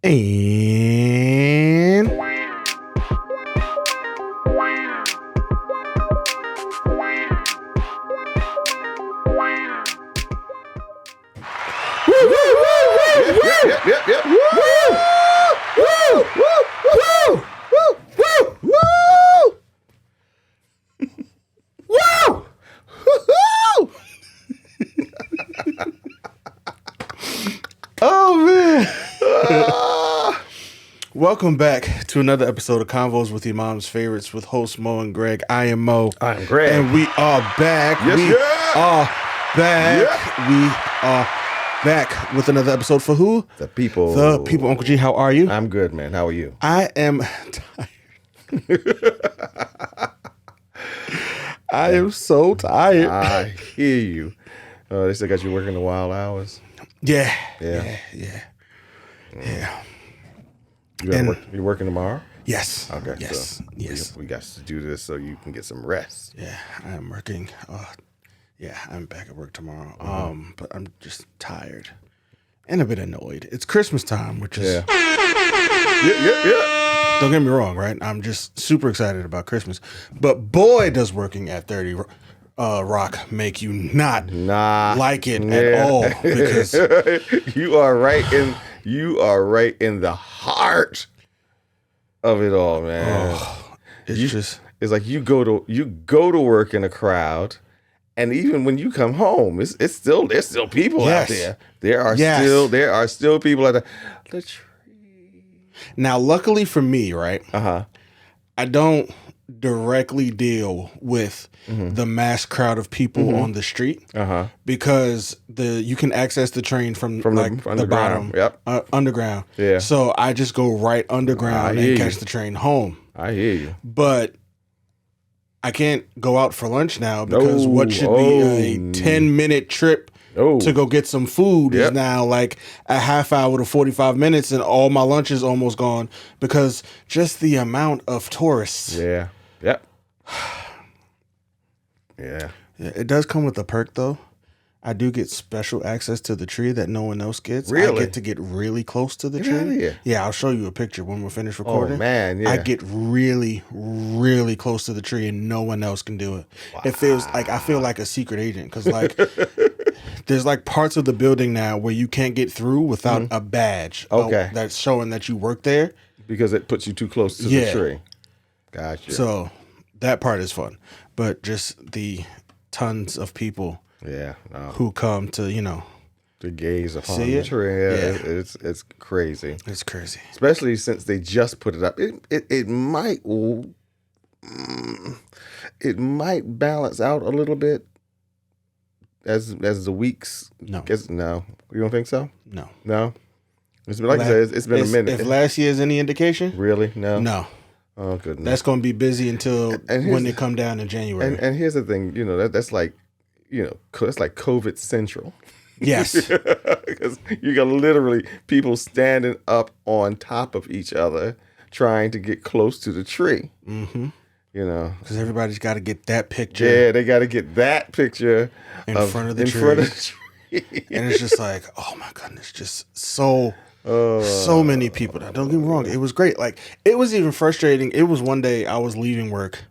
And Yep. oh man. Welcome back to another episode of Convos with Your Mom's Favorites with host Mo and Greg. I am Mo. I am Greg. And we are back. Yes, we are back. Yeah. We are back with another episode for who? The people. The people. Uncle G, how are you? I'm good, man. How are you? I am tired. I am so tired. I hear you. They still got you working the wild hours. Yeah. You working tomorrow? Yes. Okay. Yes. So yes. We got to do this so you can get some rest. Yeah, I am working. I'm back at work tomorrow. But I'm just tired and a bit annoyed. It's Christmas time, which is Yeah. Don't get me wrong, right? I'm just super excited about Christmas. But boy, does working at 30 Rock make you not like it at all, because you are right in the heart of it all, man. It's like you go to work in a crowd, and even when you come home, there's still people out there. There are still people out there. The tree. Now, luckily for me, right? I don't directly deal with the mass crowd of people on the street, because you can access the train from the bottom, underground. Yeah. So I just go right underground and catch the train home. I hear you. But I can't go out for lunch now because what should be a 10-minute trip to go get some food is now like a half hour to 45 minutes, and all my lunch is almost gone because just the amount of tourists. Yeah. Yep. Yeah. It does come with a perk, though. I do get special access to the tree that no one else gets. Really? I get to get really close to the Get out of tree. here. Yeah, I'll show you a picture when we're finished recording. Oh, man, yeah. I get really, really close to the tree, and no one else can do it. Wow. It feels like I feel like a secret agent, because like there's like parts of the building now where you can't get through without a badge. Okay. That's showing that you work there. Because it puts you too close to the tree. Gotcha. So that part is fun. But just the tons of people who come to, to gaze upon see the it? tree. Yeah, Yeah. It's crazy. It's crazy. Especially since they just put it up. It might balance out a little bit as the weeks. No. No. You don't think so? No. No? It's been, like I said, it's been a minute. If last year is any indication, Really? No? no. Oh, goodness. That's going to be busy until when they come down in January. And here's the thing, that's like, it's like COVID central. Yes. Because you got literally people standing up on top of each other trying to get close to the tree. Mm-hmm. Because everybody's got to get that picture. Yeah, they got to get that picture in front of the tree. And it's just like, oh my goodness, just so many people. Now, don't get me wrong, it was great. Like, it was even frustrating. It was one day I was leaving work,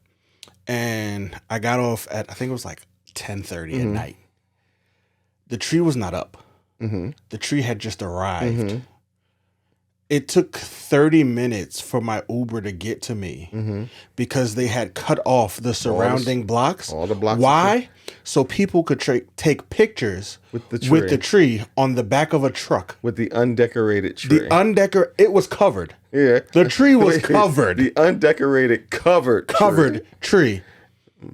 and I got off at, I think it was like 10:30 at night. The tree was not up. The tree had just arrived. It took 30 minutes for my Uber to get to me because they had cut off the surrounding blocks. All the blocks. Why? So people could take pictures with the tree on the back of a truck. With the undecorated tree. It was covered. Yeah. The tree was covered. The undecorated covered tree.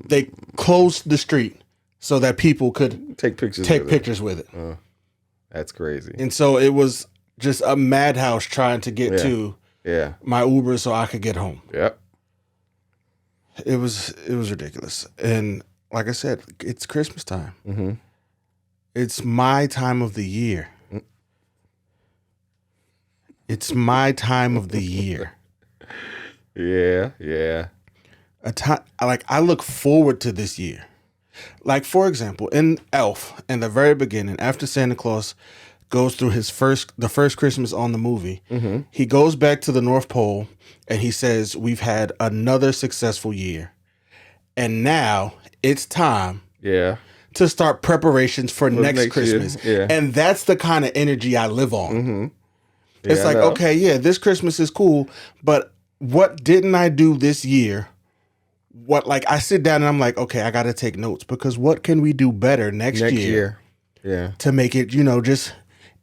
They closed the street so that people could take pictures with it. That's crazy. And so it was just a madhouse trying to get to my Uber so I could get home. Yep. It was ridiculous. And like I said, it's Christmas time. It's my time of the year. It's my time of the year. Yeah. I look forward to this year. Like, for example, in Elf, in the very beginning, after Santa Claus goes through the first Christmas on the movie. Mm-hmm. He goes back to the North Pole and he says, "We've had another successful year, and now it's time to start preparations for next Christmas." Yeah. And that's the kind of energy I live on. Mm-hmm. It's like, okay, yeah, this Christmas is cool, but what didn't I do this year? What, like, I sit down and I'm like, okay, I got to take notes, because what can we do better next year? Yeah. To make it, just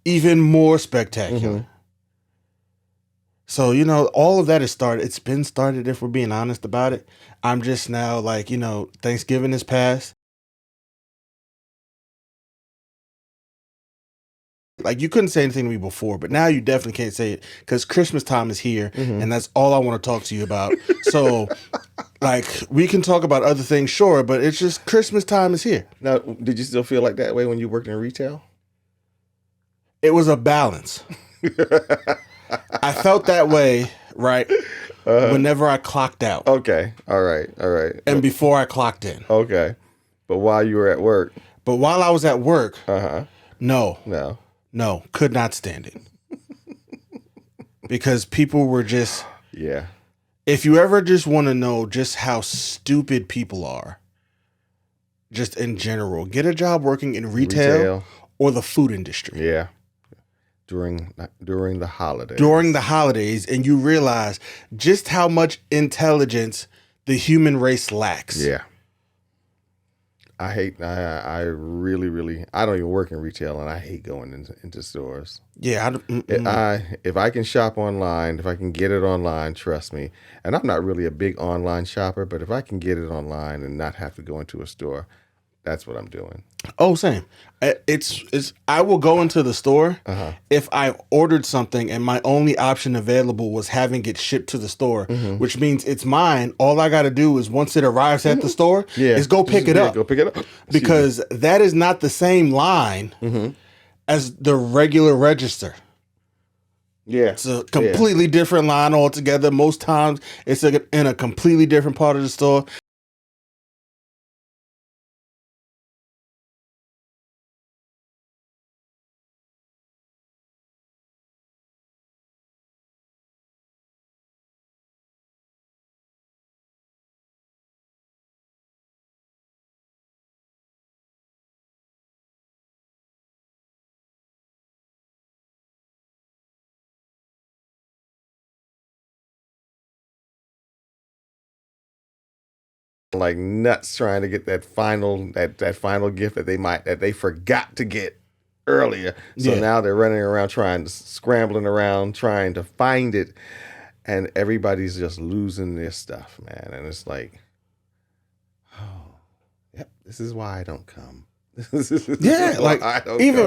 even more spectacular. Mm-hmm. So, all of that is started. It's been started, if we're being honest about it. I'm just now like, Thanksgiving is past. Like, you couldn't say anything to me before, but now you definitely can't say it, because Christmas time is here, and that's all I want to talk to you about. So, like, we can talk about other things, sure, but it's just Christmas time is here. Now, did you still feel like that way when you worked in retail? It was a balance. I felt that way, right, whenever I clocked out. Okay, all right. And before I clocked in. Okay, but while you were at work? But while I was at work, no, could not stand it. Because people were just... Yeah. If you ever just want to know just how stupid people are, just in general, get a job working in retail or the food industry. Yeah. During the holidays. During the holidays, and you realize just how much intelligence the human race lacks. Yeah. I really, I don't even work in retail, and I hate going into stores. Yeah. If I can shop online, if I can get it online, trust me. And I'm not really a big online shopper, but if I can get it online and not have to go into a store, that's what I'm doing. Oh, same. It's I will go into the store if I ordered something and my only option available was having it shipped to the store, which means it's mine. All I got to do is, once it arrives at the store, is go pick it up. Go pick it up. Because that is not the same line as the regular register. Yeah. It's a completely different line altogether. Most times it's in a completely different part of the store. Like nuts trying to get that final gift that they forgot to get earlier. So now they're running around scrambling around trying to find it, and everybody's just losing their stuff, man. And it's like, oh, yep, this is why I don't come.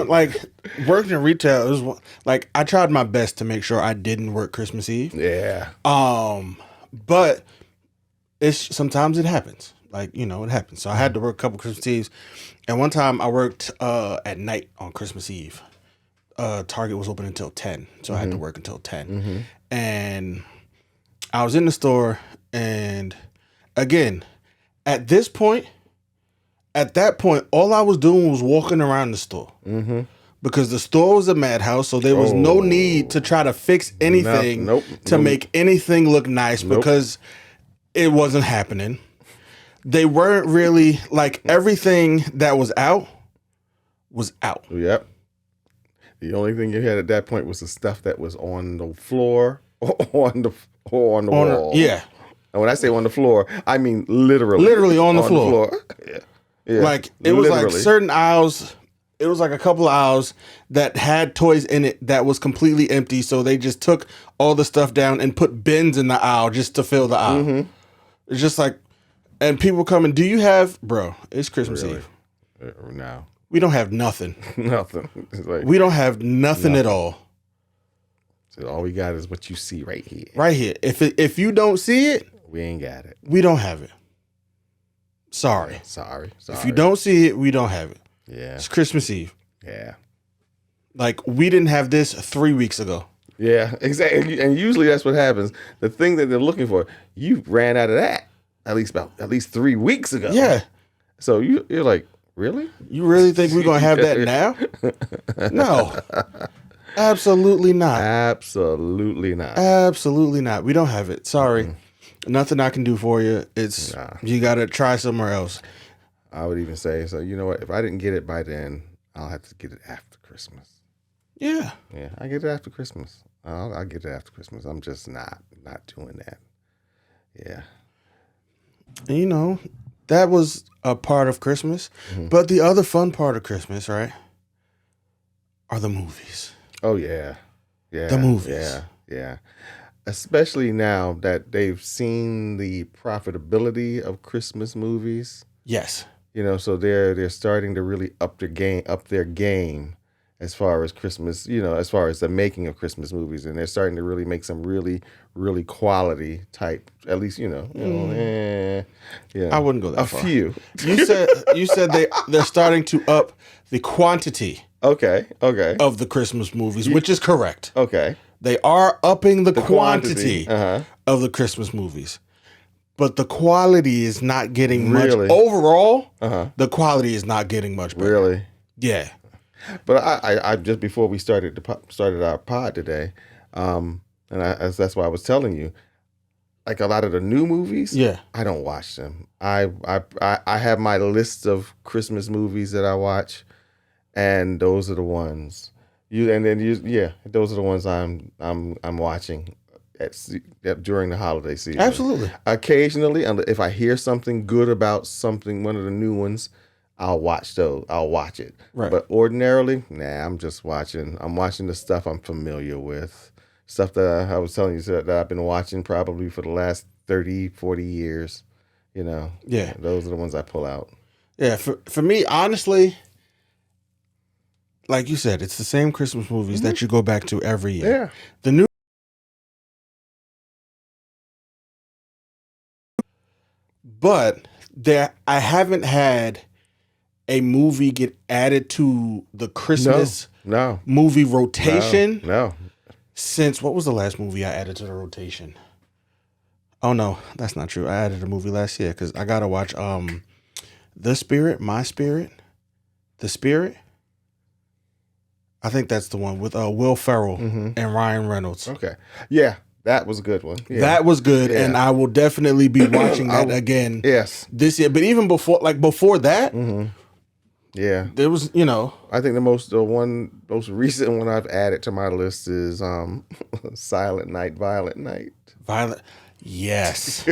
Like working in retail, it was like I tried my best to make sure I didn't work Christmas Eve. Yeah. But sometimes it happens. Like, it happens. So I had to work a couple Christmas Eves. And one time I worked at night on Christmas Eve. Target was open until 10. So I had to work until 10. And I was in the store, and again, at that point, all I was doing was walking around the store. Because the store was a madhouse, so there was no need to try to fix anything to make anything look nice, because it wasn't happening. They weren't really, like, everything that was out was out. Yep. The only thing you had at that point was the stuff that was on the floor or on the wall. Yeah. And when I say on the floor, I mean literally. Literally on the floor. Yeah. Like, it was like certain aisles. It was like a couple of aisles that had toys in it that was completely empty. So they just took all the stuff down and put bins in the aisle just to fill the aisle. It's just like, and people coming, do you have, bro, it's Christmas Eve. No. We don't have nothing. Nothing. It's like, we don't have nothing at all. So all we got is what you see right here. Right here. If you don't see it, we ain't got it. We don't have it. Sorry. If you don't see it, we don't have it. Yeah. It's Christmas Eve. Yeah. Like, we didn't have this 3 weeks ago. Yeah, exactly. And usually that's what happens. The thing that they're looking for, you ran out of that at least 3 weeks ago. Yeah. So you're like, Really? You really think we're gonna have that now? No, absolutely not. Absolutely not. Absolutely not. We don't have it. Sorry, nothing I can do for you. It's you got to try somewhere else. I would even say, so you know what? If I didn't get it by then, I'll have to get it after Christmas. Yeah. Yeah, I get it after Christmas. I'll get it after Christmas. I'm just not doing that. Yeah. And, you know, that was a part of Christmas. But the other fun part of Christmas, right, are the movies. Oh, yeah. Yeah. The movies. Yeah. Yeah. Especially now that they've seen the profitability of Christmas movies. Yes. You know, so they're starting to really up their game as far as Christmas, you know, as far as the making of Christmas movies, and they're starting to really make some really, really quality type. At least, yeah. I wouldn't go that far. A few. You said they're starting to up the quantity. Okay. Of the Christmas movies, which is correct. Okay. They are upping the quantity of the Christmas movies. But the quality is not getting much. Overall, the quality is not getting much better. Really? Yeah. But I just before we started our pod today, that's why I was telling you, like a lot of the new movies, I don't watch them. I have my list of Christmas movies that I watch, and those are the ones those are the ones I'm watching during the holiday season. Absolutely. Occasionally, if I hear something good about one of the new ones, I'll watch those. I'll watch it. Right. But ordinarily, I'm just watching. I'm watching the stuff I'm familiar with. Stuff that I was telling you that I've been watching probably for the last 30, 40 years. You know. Yeah. Those are the ones I pull out. Yeah. For me, honestly, like you said, it's the same Christmas movies that you go back to every year. Yeah. The new. But I haven't had a movie get added to the Christmas movie rotation. No. Since what was the last movie I added to the rotation? Oh no, that's not true. I added a movie last year because I gotta watch The Spirit, My Spirit, The Spirit. I think that's the one with Will Ferrell and Ryan Reynolds. Okay. Yeah. That was a good one. Yeah. That was good, and I will definitely be watching that again. Yes, this year. But even before that, yeah, there was I think the most recent one I've added to my list is Silent Night, Violent Night. Yes,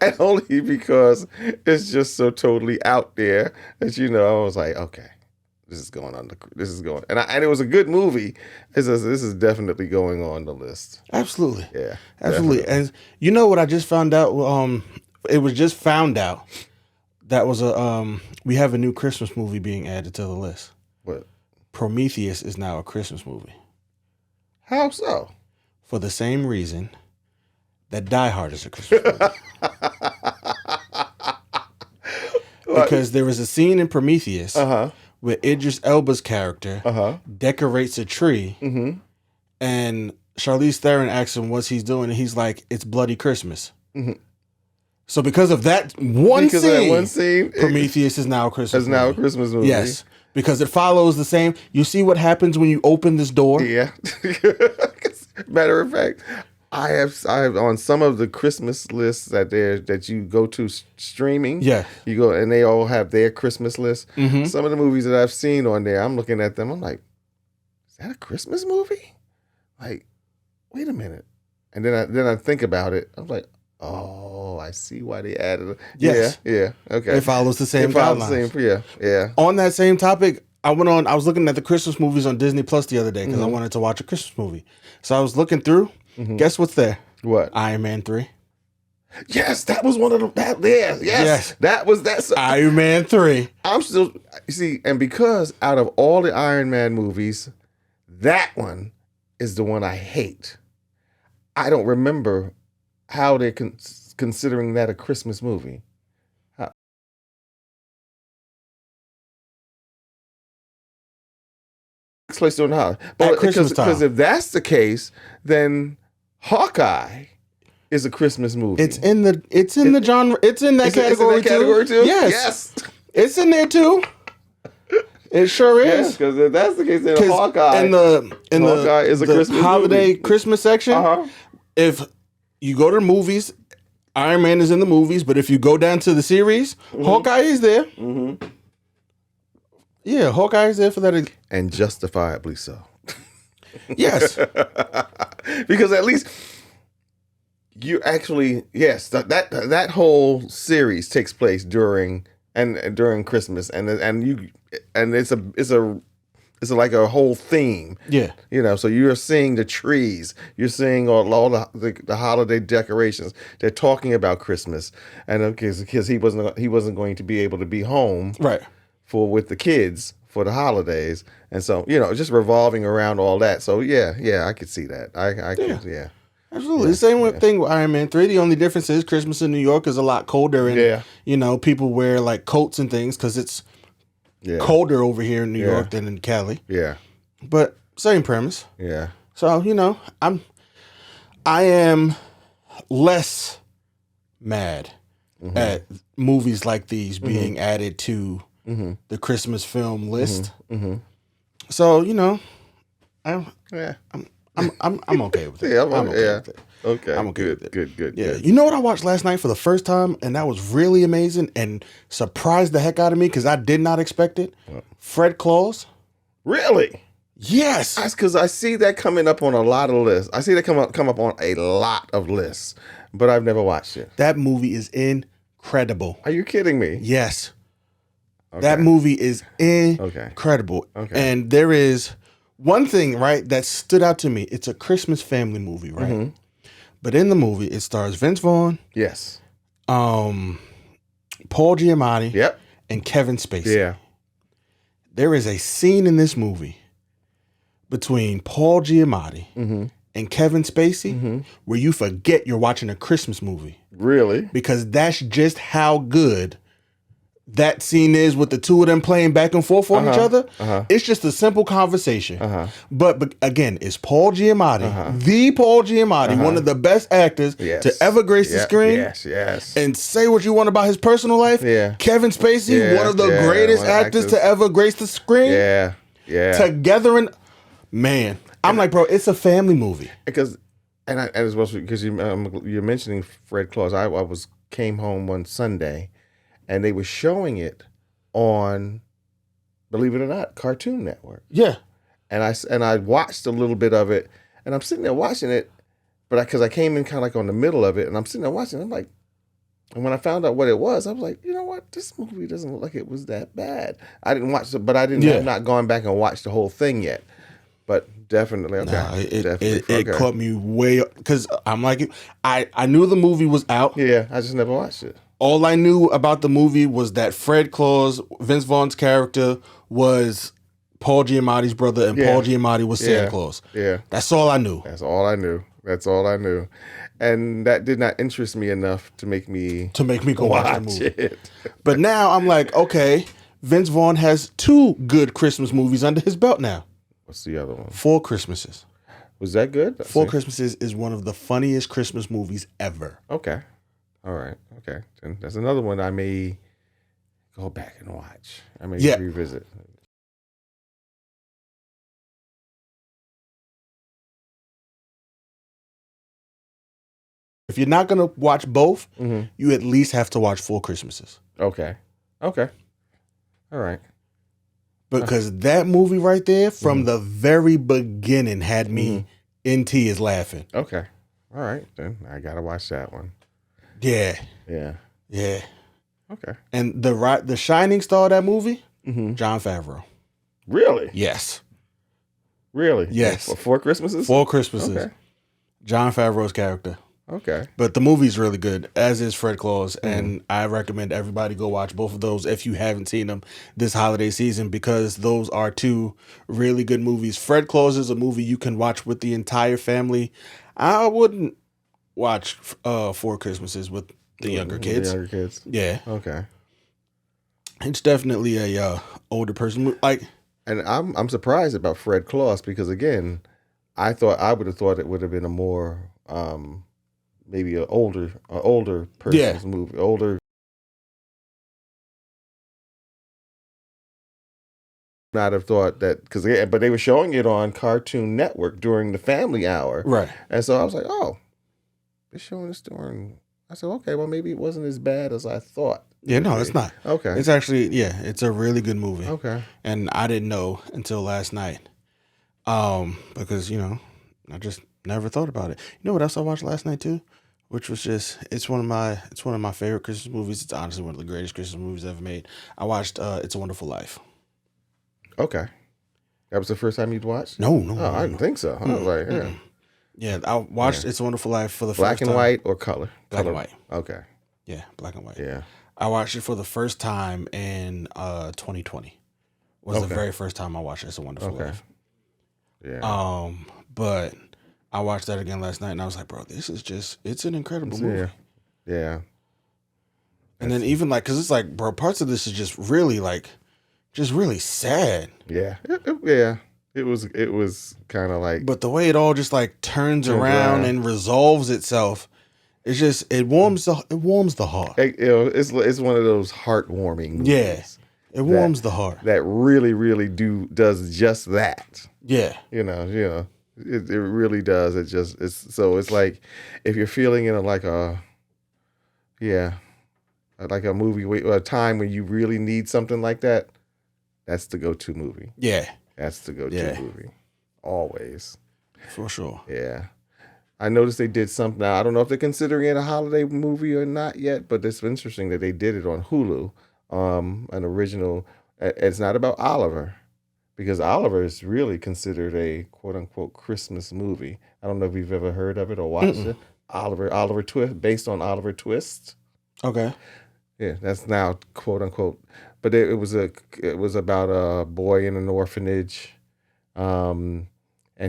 and only because it's just so totally out there that I was like, okay. This is going, and it was a good movie. This is definitely going on the list. Absolutely, yeah, absolutely. Definitely. And you know what I just found out? It was just found out that was we have a new Christmas movie being added to the list. What? Prometheus is now a Christmas movie. How so? For the same reason that Die Hard is a Christmas movie. Because there was a scene in Prometheus. Where Idris Elba's character decorates a tree, and Charlize Theron asks him what he's doing, and he's like, "It's Bloody Christmas." So because of that one scene, Prometheus is now a Christmas movie. Now a Christmas movie. Yes, because it follows the same. You see what happens when you open this door? Yeah. Matter of fact, I have on some of the Christmas lists that you go to streaming. Yeah, you go and they all have their Christmas list. Some of the movies that I've seen on there, I'm looking at them. I'm like, is that a Christmas movie? Like, wait a minute. And then I think about it. I'm like, oh, I see why they added it. Yes. Yeah. Okay. It follows the same guidelines. Yeah. On that same topic, I was looking at the Christmas movies on Disney Plus the other day because I wanted to watch a Christmas movie. So I was looking through. Guess what's there? What? Iron Man 3. Yes, that was one of them. Yes. That's Iron Man 3. I'm still and because out of all the Iron Man movies, that one is the one I hate. I don't remember how they're considering that a Christmas movie. Takes place during the holiday. But because if that's the case, then Hawkeye is a Christmas movie. It's in the genre. It's in that category too. Yes. It's in there too. It sure is. Because if that's the case, then Hawkeye, Hawkeye is a the Christmas holiday movie. Christmas section. If you go to the movies, Iron Man is in the movies, but if you go down to the series, Hawkeye is there. Yeah, Hawkeye is there for that. And justifiably so. Yes. Because at least you actually, yes, that whole series takes place during Christmas, and it's like a whole theme. Yeah. You know, so you're seeing the trees, you're seeing all the holiday decorations. They're talking about Christmas, and because he wasn't going to be able to be home Right. with the kids for the holidays, and so just revolving around all that. So yeah, I could see that. I could, yeah. Absolutely. The same thing with Iron Man 3. The only difference is Christmas in New York is a lot colder, and people wear like coats and things because it's colder over here in New York than in Cali. Yeah. But same premise. Yeah. So, I am less mad at movies like these being added to the Christmas film list. So, I'm okay with it. I'm okay with it. Okay. I'm okay with it. Good. Yeah. Good. You know what I watched last night for the first time, and that was really amazing and surprised the heck out of me because I did not expect it. Fred Claus. Really? Yes. That's because I see that coming up on a lot of lists. I see that come up on a lot of lists, but I've never watched it. That movie is incredible. Are you kidding me? Yes. Okay. That movie is incredible. Okay. And there is one thing, right, that stood out to me. It's a Christmas family movie, right? But in the movie, it stars Vince Vaughn. Yes. Paul Giamatti. Yep. And Kevin Spacey. Yeah. There is a scene in this movie between Paul Giamatti and Kevin Spacey where you forget you're watching a Christmas movie. Really? Because that's just how good that scene is with the two of them playing back and forth on each other. It's just a simple conversation. But again, it's Paul Giamatti, the Paul Giamatti, one of the best actors to ever grace the screen. Yes. And say what you want about his personal life. Yeah. Kevin Spacey, one of the greatest actors to ever grace the screen. Yeah. Together man, I'm like, bro, it's a family movie. Because you're mentioning Fred Claus. I came home one Sunday, and they were showing it on, believe it or not, Cartoon Network. Yeah. And I watched a little bit of it, and I'm sitting there watching it, but because I came in kind of like on the middle of it, and I'm sitting there watching it, I'm like, and when I found out what it was, I was like, you know what? This movie doesn't look like it was that bad. I didn't watch it, but I didn't. I've not gone back and watched the whole thing yet. But definitely, okay. Nah, it caught me way because I'm like, I knew the movie was out. Yeah, I just never watched it. All I knew about the movie was that Fred Claus, Vince Vaughn's character, was Paul Giamatti's brother, and Paul Giamatti was Santa Claus. Yeah, that's all I knew. That's all I knew, and that did not interest me enough to make me go watch the movie. It. But now I'm like, okay, Vince Vaughn has 2 good Christmas movies under his belt now. What's the other one? 4 Christmases. Was that good? 4 Christmases is one of the funniest Christmas movies ever. Okay. All right. Okay. And that's another one I may go back and watch. I may revisit. If you're not going to watch both, you at least have to watch 4 Christmases. Okay. All right. Because that movie right there, from the very beginning, had me in tears laughing. Okay. All right. Then I got to watch that one. Yeah. Okay. And the shining star of that movie, Jon Favreau. Really? Yes. Really? Yes. For 4 Christmases? 4 Christmases. Okay. Jon Favreau's character. Okay. But the movie's really good, as is Fred Claus, and I recommend everybody go watch both of those if you haven't seen them this holiday season, because those are 2 really good movies. Fred Claus is a movie you can watch with the entire family. I wouldn't watch 4 Christmases with the younger kids. The younger kids. Yeah. Okay. It's definitely a older person. And I'm surprised about Fred Claus because again, I would have thought it would have been a more maybe an older person's movie, older not have thought that because but they were showing it on Cartoon Network during the family hour, Right. and so I was like, oh, they're showing this during. I said, okay, well maybe it wasn't as bad as I thought. Yeah, no, it's not. Okay, It's actually, yeah, it's a really good movie. okay, And I didn't know until last night. Because, I just never thought about it. You know what else I watched last night too? Which was just it's one of my favorite Christmas movies. It's honestly one of the greatest Christmas movies ever made. I watched It's a Wonderful Life. okay. That was the first time you'd watched? No, Oh, I didn't think so. I was like, yeah. Yeah, I watched It's a Wonderful Life for the Black first and time. white or color? Black Color. and white. Okay. Yeah, black and white. Yeah. I watched it for the first time in 2020. Was the very first time I watched It's a Wonderful Life. Yeah. But I watched that again last night and I was like, bro, it's an incredible movie. Yeah. And then even cause it's like, bro, parts of this is just really really sad. Yeah. Yeah. It was kind of like, But the way it all just turns around and resolves itself, it's just it warms the heart. it's one of those heartwarming movies. Yeah, it warms the heart. That really, really does just that. Yeah, it really does. It's like if you're feeling in like a movie, a time when you really need something like that, that's the go-to movie. Yeah, that's the go-to movie. Always, for sure. Yeah. I noticed they did something. Now, I don't know if they're considering it a holiday movie or not yet, but it's interesting that they did it on Hulu. An original. It's not about Oliver, because Oliver is really considered a quote unquote Christmas movie. I don't know if you've ever heard of it or watched it. Oliver Twist, based on Oliver Twist. Okay. Yeah, that's now quote unquote. But it was about a boy in an orphanage, and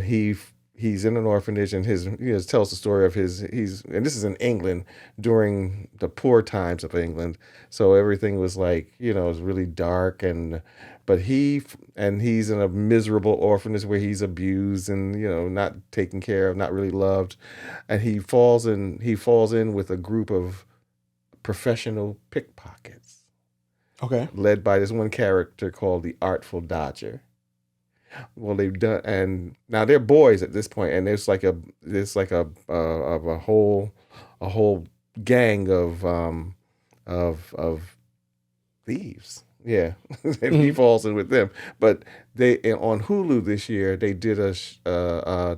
he's in an orphanage, and he tells the story of and this is in England during the poor times of England. So everything was it was really dark, but he's in a miserable orphanage where he's abused and not taken care of, not really loved, and he falls in with a group of professional pickpockets. Okay. Led by this one character called the Artful Dodger. Well, they've done, and now they're boys at this point, and there's like a whole gang of thieves. Yeah, and he falls in with them. But they on Hulu this year they did a series. I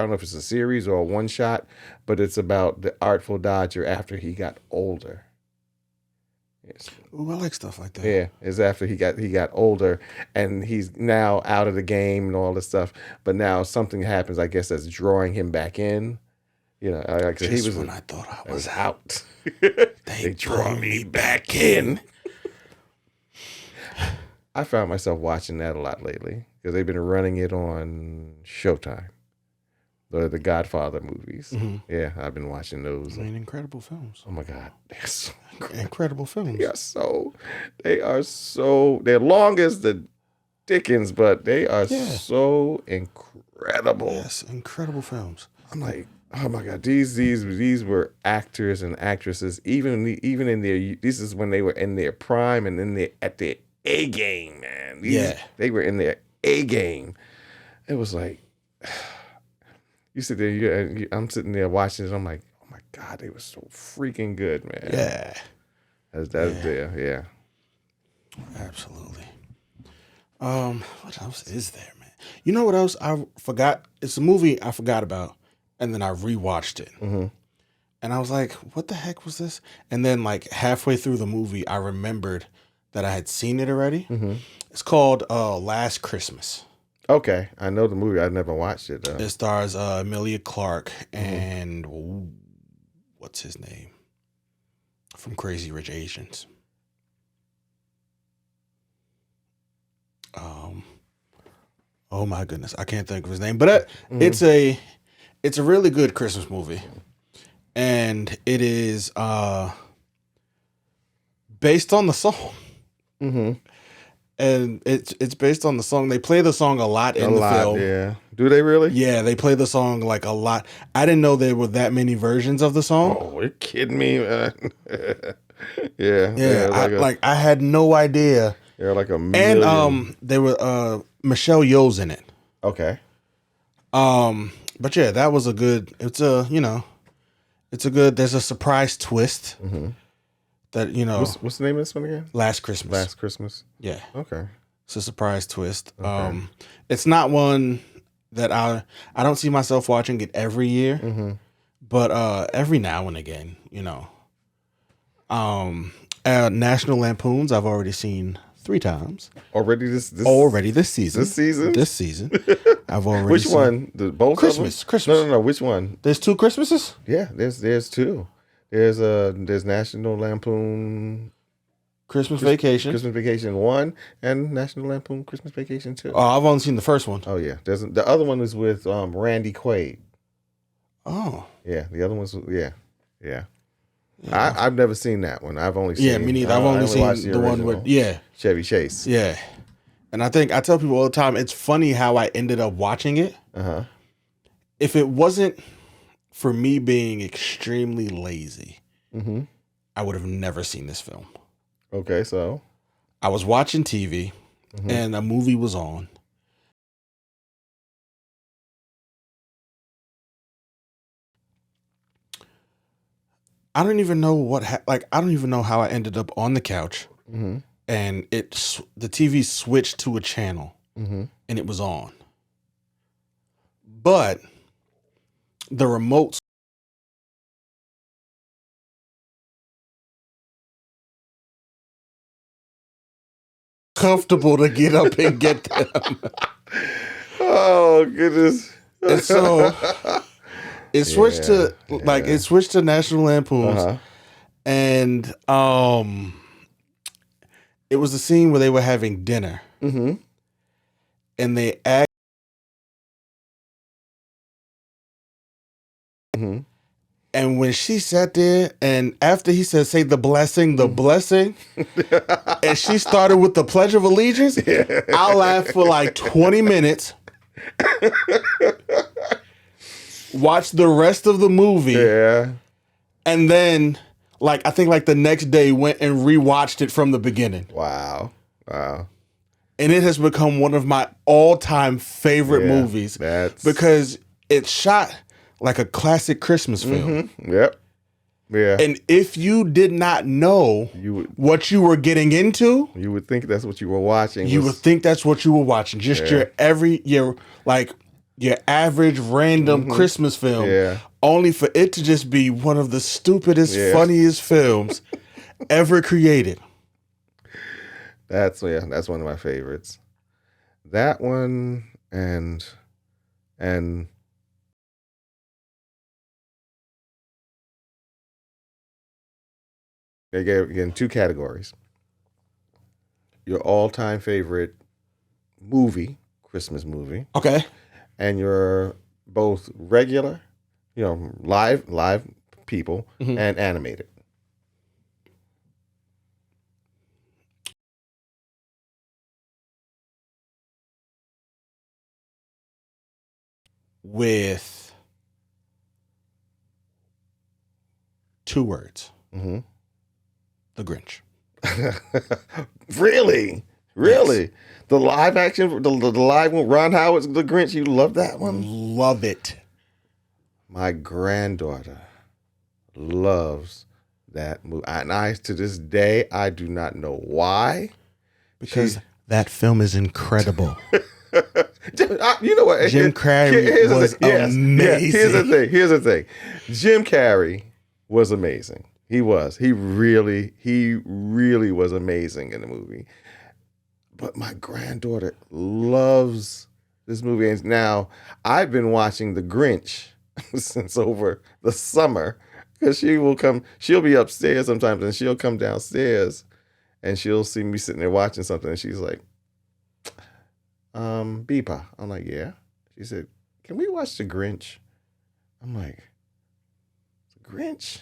don't know if it's a series or a one shot, but it's about the Artful Dodger after he got older. Yes. Ooh, I like stuff like that. Yeah, it's after he got older and he's now out of the game and all this stuff. But now something happens, I guess, that's drawing him back in. Like I said, he was when I thought I was out. They draw me back in. I found myself watching that a lot lately because they've been running it on Showtime. The Godfather movies. Mm-hmm. Yeah, I've been watching those. Incredible films. Oh my God. They're so incredible films. They're long as the Dickens, but they are so incredible. Yes, incredible films. I'm like, oh my God, these were actors and actresses, even in their, this is when they were in their prime and at their A game, man. They were in their A game. It was like, you sit there, I'm sitting there watching it. I'm like, oh my God, they were so freaking good, man. Yeah. That's there. Yeah. Absolutely. What else is there, man? You know what else I forgot? It's a movie I forgot about, and then I rewatched it. Mm-hmm. And I was like, what the heck was this? And then halfway through the movie, I remembered that I had seen it already. Mm-hmm. It's called Last Christmas. Okay, I know the movie. I never watched it. It stars Emilia Clarke and what's his name from Crazy Rich Asians. Oh my goodness, I can't think of his name, but it's a really good Christmas movie, and it is based on the song. Mm-hmm. And it's based on the song. They play the song a lot in the film. Yeah. Do they really? Yeah, they play the song a lot. I didn't know there were that many versions of the song. Oh, you're kidding me, man. Yeah. I had no idea They're like a And million. they were Michelle Yeoh's in it. Okay. But yeah, that was a good. It's a it's a good. There's a surprise twist that What's the name of this one again? Last Christmas. Last Christmas. Yeah, Okay. it's a surprise twist. Okay. It's not one that I don't see myself watching it every year, but every now and again, National Lampoons I've already seen 3 times. Already this season. This season? This season. I've already Which seen one? The both Christmas. of them? Christmas. No. Which one? There's 2 Christmases? Yeah, there's 2. There's National Lampoon Christmas Vacation. Christmas Vacation 1 and National Lampoon Christmas Vacation 2. Oh, I've only seen the first one. Oh yeah. The other one is with Randy Quaid. Oh. Yeah, the other one's yeah. I've never seen that one. I've only seen. Yeah, me neither. I've only seen the one with Chevy Chase. Yeah. And I tell people all the time, it's funny how I ended up watching it. If it wasn't for me being extremely lazy, I would have never seen this film. Okay, so I was watching TV and a movie was on. I don't even know I don't even know how I ended up on the couch, and the TV switched to a channel, and it was on. But the remote comfortable to get up and get them. Oh goodness! And so it switched it switched to National Lampoons, and it was the scene where they were having dinner, and they asked, and when she sat there, and after he said, "Say the blessing," and she started with the Pledge of Allegiance, I laughed for like 20 minutes. Watched the rest of the movie. Yeah. And then, I think the next day went and rewatched it from the beginning. Wow. And it has become one of my all-time favorite movies. Because it's shot like a classic Christmas film. Yep. Yeah. And if you did not know what you were getting into, you would think that's what you were watching. You would think that's what you were watching. Just your average random Christmas film. Yeah. Only for it to just be one of the stupidest, funniest films ever created. That's one of my favorites. That one and they gave again 2 categories. Your all-time favorite movie, Christmas movie. Okay. And your both regular, live people and animated. With 2 words. The Grinch. Really? Yes. The live action, the live one, Ron Howard's The Grinch, you love that one? Love it. My granddaughter loves that movie. And I, to this day, I do not know why. Because that film is incredible. You know what? Jim Carrey was amazing. Here's the thing. Jim Carrey was amazing. He was. He really was amazing in the movie. But my granddaughter loves this movie. And now I've been watching The Grinch since over the summer because she'll be upstairs sometimes and she'll come downstairs and she'll see me sitting there watching something and she's like, Beepa. I'm like, yeah. She said, can we watch The Grinch? I'm like, The Grinch?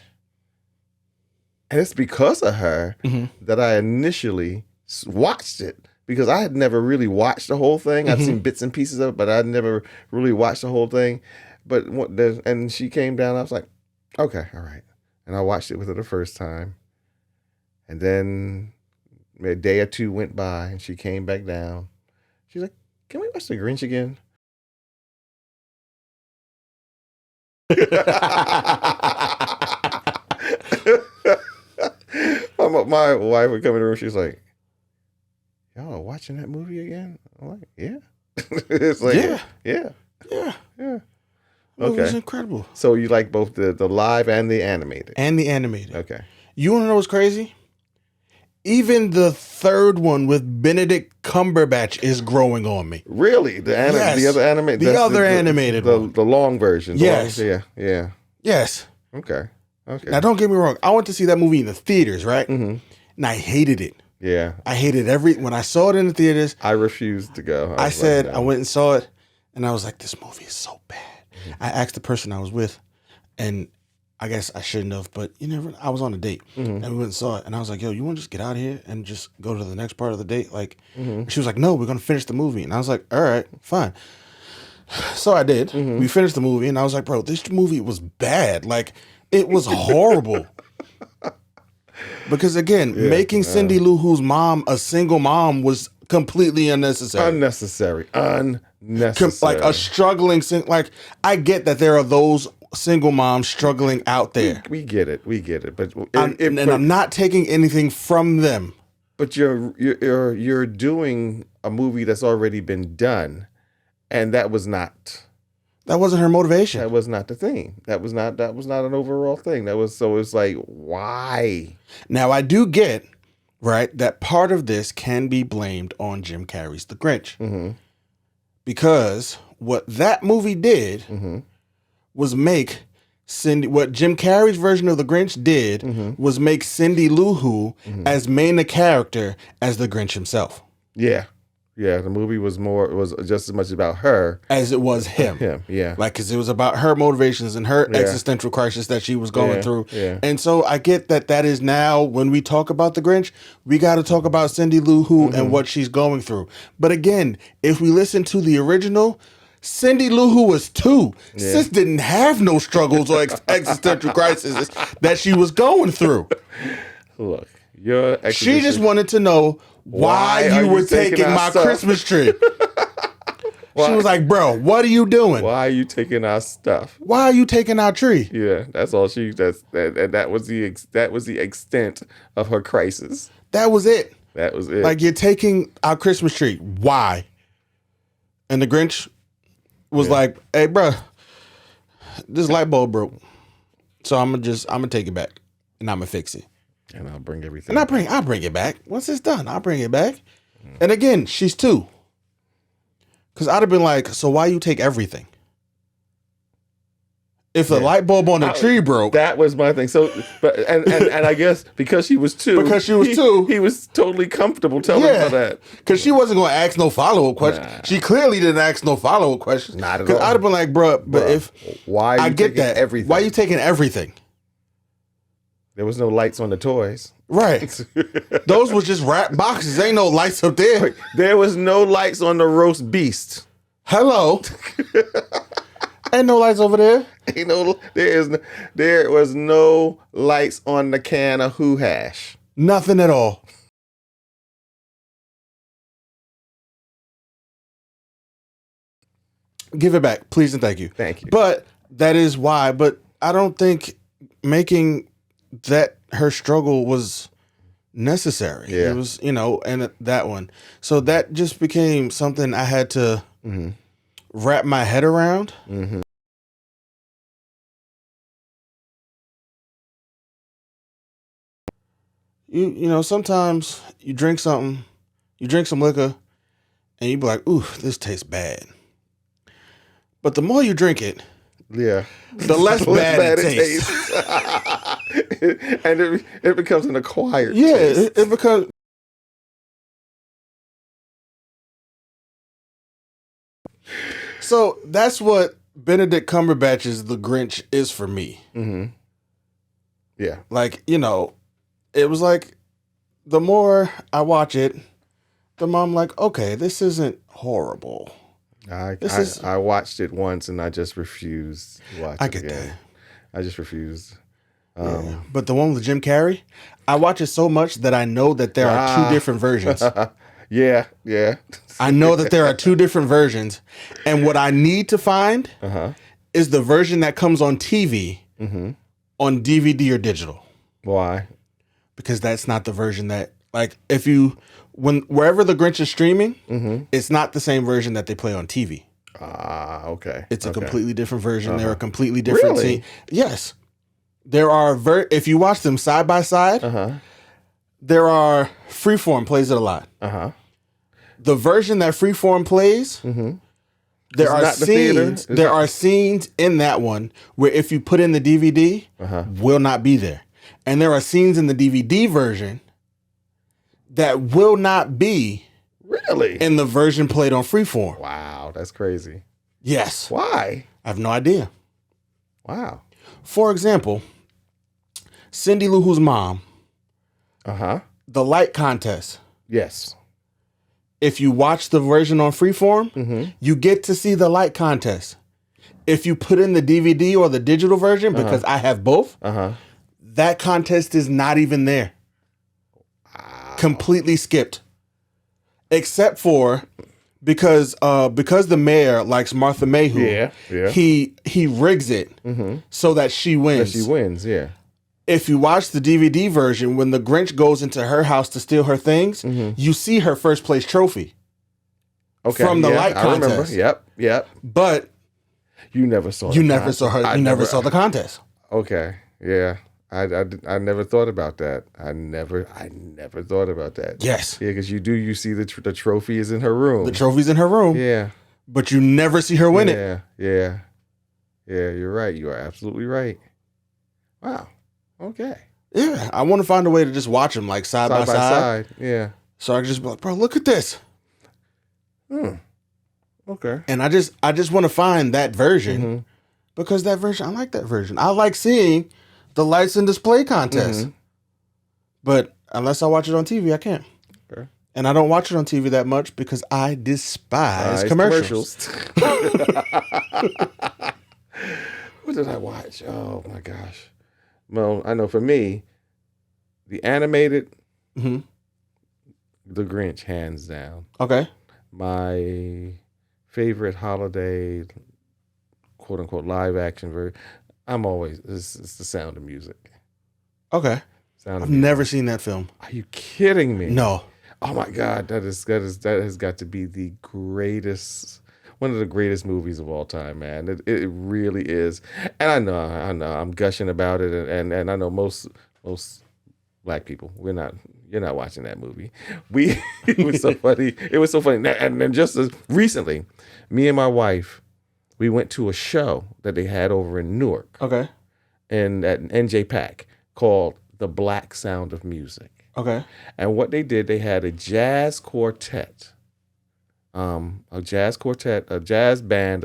And it's because of her that I initially watched it because I had never really watched the whole thing. I've seen bits and pieces of it, but I'd never really watched the whole thing. And she came down. I was like, okay, all right. And I watched it with her the first time. And then A day or two went by, and she came back down. She's like, "Can we watch The Grinch again?" My wife would come in the room. She's like, "Y'all are watching that movie again?" I'm like, "Yeah." It's like, Yeah. yeah. That Okay. movie's incredible. So you like both the live and the animated? And the animated. Okay. You want to know what's crazy? Even the third one with Benedict Cumberbatch is growing on me. Really? Yes. The other animated? The other animated one. The long version. Yes. Yeah. Yes. Okay. Now, don't get me wrong. I went to see that movie in the theaters, right? Mm-hmm. And I hated it. Yeah. I hated when I saw it in the theaters. I refused to go. I said, I went and saw it, and I was like, this movie is so bad. Mm-hmm. I asked the person I was with, and I guess I shouldn't have, but I was on a date, and we went and saw it, and I was like, yo, you want to just get out of here and just go to the next part of the date? Like, she was like, no, we're going to finish the movie. And I was like, all right, fine. So I did. We finished the movie, and I was like, bro, this movie was bad. Like, it was horrible. Because again, making Cindy Lou Who's mom a single mom was completely unnecessary. Unnecessary. Like a struggling, like I get that there are those single moms struggling out there. We get it, but I'm not taking anything from them. But you're doing a movie that's already been done, and that wasn't her motivation. That was not the thing. That was not an overall thing. It's like, why? Now I do get, right, that part of this can be blamed on Jim Carrey's The Grinch. Because what that movie did was make what Jim Carrey's version of The Grinch did was make Cindy Lou Who as main a character as the Grinch himself. Yeah. Yeah, the movie was just as much about her as it was him. Yeah. Like, because it was about her motivations and her existential crisis that she was going through. Yeah. And so I get that is now, when we talk about The Grinch, we got to talk about Cindy Lou Who and what she's going through. But again, if we listen to the original, Cindy Lou Who was 2. Yeah. Sis didn't have no struggles or existential crises that she was going through. Look, she just wanted to know why you were taking my Christmas tree. She was like, bro, what are you doing? Why are you taking our stuff? Why are you taking our tree? Yeah, that's all that was the extent of her crisis. That was it. That was it. Like, you're taking our Christmas tree. Why? And the Grinch was like, hey, bro, this light bulb broke. So I'm gonna take it back and I'm gonna fix it. And I'll bring everything. And I'll bring it back. Once it's done, I'll bring it back. And again, she's 2. Because I'd have been like, so why you take everything? If the light bulb on the tree broke. That was my thing. So, but and I guess because she was 2. Because she was 2. He was totally comfortable telling her that. Because she wasn't going to ask no follow-up questions. Nah. She clearly didn't ask no follow-up questions. Not at all. Because I'd have been like, bro, why are you taking everything? Why are you taking everything? There was no lights on the toys. Right. Those was just wrapped boxes. Ain't no lights up there. There was no lights on the roast beast. Hello. Ain't no lights over there. There was no lights on the can of Who hash. Nothing at all. Give it back, please and thank you. Thank you. But that is why. But I don't think making that her struggle was necessary. Yeah. It was, and that one. So that just became something I had to wrap my head around. Sometimes you drink some liquor, and you be like, ooh, this tastes bad. But the more you drink it, the less bad it tastes. And it becomes an acquired taste. Yeah, it becomes. So that's what Benedict Cumberbatch's The Grinch is for me. Yeah. Like, it was like, the more I watch it, the more I'm like, okay, this isn't horrible. I watched it once and I just refused to watch it again. That. I just refused. But the one with Jim Carrey, I watch it so much that I know that there are two different versions. Yeah. I know that there are two different versions. And what I need to find is the version that comes on TV on DVD or digital. Why? Because that's not the version that, like, wherever the Grinch is streaming, it's not the same version that they play on TV. Okay. It's a completely different version. They're a completely different scene. Yes. There are, if you watch them side by side, there are Freeform plays it a lot. The version that Freeform plays, there are scenes. There are scenes in that one where if you put in the DVD, will not be there, and there are scenes in the DVD version that will not be in the version played on Freeform. Wow, that's crazy. Yes. Why? I have no idea. Wow. For example, Cindy Lou Who's mom. The light contest. Yes. If you watch the version on Freeform, you get to see the light contest. If you put in the DVD or the digital version, because I have both, that contest is not even there. Completely skipped. Except for because the mayor likes Martha Mayhew, he rigs it so that she wins. She wins, yeah. If you watch the DVD version, when the Grinch goes into her house to steal her things, you see her first place trophy. From the light contest. I remember. Yep. But you never saw. You never saw her. You never saw the contest. Okay. Yeah. I never thought about that. I never thought about that. Yes. Yeah, because you see the trophy is in her room. The trophy's in her room. Yeah. But you never see her win it. Yeah. Yeah, you're right. You are absolutely right. Wow. Okay. Yeah. I want to find a way to just watch them like side by side. Yeah. So I can just be like, bro, look at this. Okay. And I just want to find that version because that version, I like that version. I like seeing the lights and display contest. But unless I watch it on TV, I can't. Okay. And I don't watch it on TV that much because I despise commercials. What did I watch? Oh my gosh. Well, I know for me, the animated, The Grinch, hands down. Okay. My favorite holiday, quote unquote, live action version. It's The Sound of Music. Okay. I've never seen that film. Are you kidding me? No. Oh my God, that has got to be the greatest, one of the greatest movies of all time, man. It really is. And I know, I'm gushing about it, and I know most black people, you're not watching that movie. It was so funny. It was so funny. And then just as recently, me and my wife, we went to a show that they had over in Newark. Okay. And at NJ called The Black Sound of Music. Okay. And what they did, they had a jazz quartet. A jazz band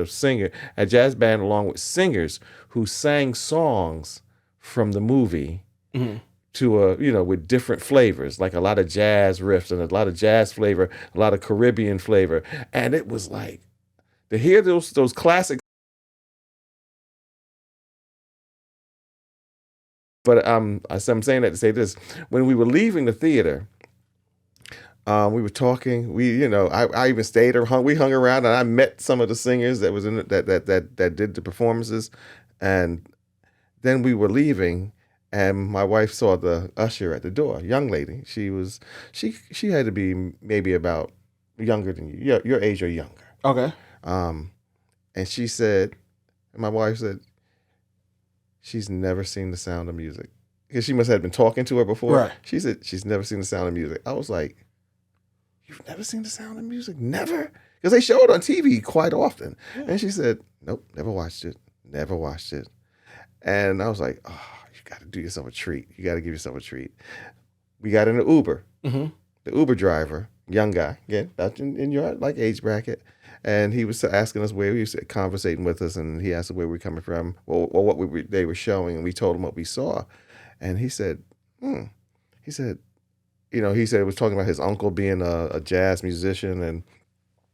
along with singers who sang songs from the movie to with different flavors, like a lot of jazz riffs and a lot of jazz flavor, a lot of Caribbean flavor. And it was like to hear those classics. But I'm saying that to say this. When we were leaving the theater, we were talking. I even stayed or we hung around, and I met some of the singers that was in it, that did the performances, and then we were leaving, and my wife saw the usher at the door, young lady. She had to be maybe about younger than you, your age or younger. Okay. And she said, my wife said, she's never seen The Sound of Music. Because she must have been talking to her before. Right. She said she's never seen The Sound of Music. I was like, you've never seen The Sound of Music? Never? Because they show it on TV quite often. Yeah. And she said, nope, never watched it. Never watched it. And I was like, oh, you got to do yourself a treat. You got to give yourself a treat. We got in an Uber. Mm-hmm. The Uber driver, young guy, again, about in your age bracket. And he was asking us where, he was conversating with us, and he asked us where we were coming from, or what they were showing, and we told him what we saw. And he said, he said it was talking about his uncle being a jazz musician and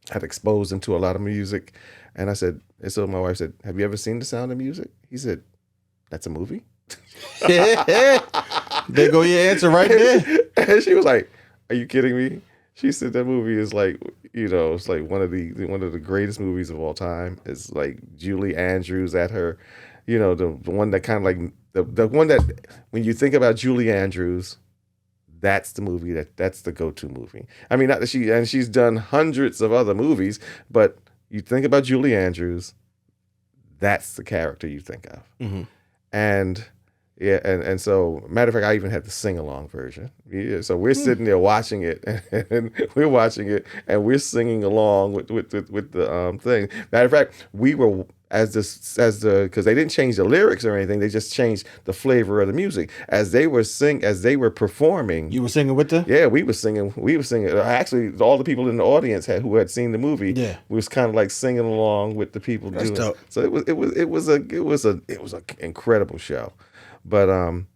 had exposed him to a lot of music. And I said, and so my wife said, have you ever seen The Sound of Music? He said, that's a movie? There go your answer right there. And she was like, "Are you kidding me?" She said that movie is like, it's like one of the greatest movies of all time. It's like Julie Andrews at her, the one that kind of like the one that when you think about Julie Andrews, that's the movie that's the go-to movie. I mean, not that she's done hundreds of other movies, but you think about Julie Andrews, that's the character you think of. Mm-hmm. And yeah, and so matter of fact, I even had the sing-along version. Yeah, so we're sitting there watching it, and we're watching it, and we're singing along with the thing. Matter of fact, we were because they didn't change the lyrics or anything, they just changed the flavor of the music as they were performing. You were singing with them? Yeah, we were singing. Actually, all the people in the audience who had seen the movie. Yeah, we was kind of like singing along with the people. That's doing dope. So it was an incredible show. But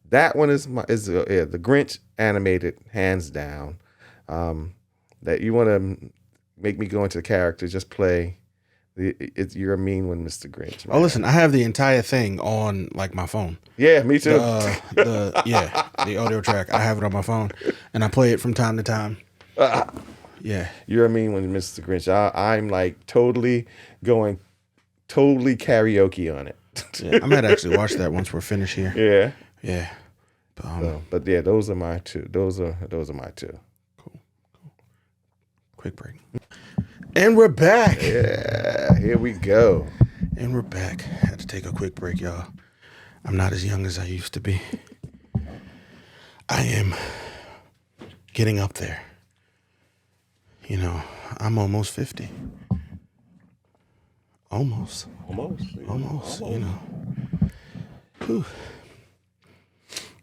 that one is the Grinch animated, hands down. That you want to make me go into the character, just play. You're a mean one, Mr. Grinch. Man. Oh, listen, I have the entire thing on like my phone. Yeah, me too. The audio track. I have it on my phone, and I play it from time to time. Yeah, you're a mean one, Mr. Grinch. I'm like totally karaoke on it. Yeah, I might actually watch that once we're finished here. Yeah, yeah. But yeah, those are my two. Those are my two. Cool. Quick break. And we're back. Yeah, here we go. And we're back. Had to take a quick break, y'all. I'm not as young as I used to be. I am getting up there. I'm almost 50. Almost. Whew.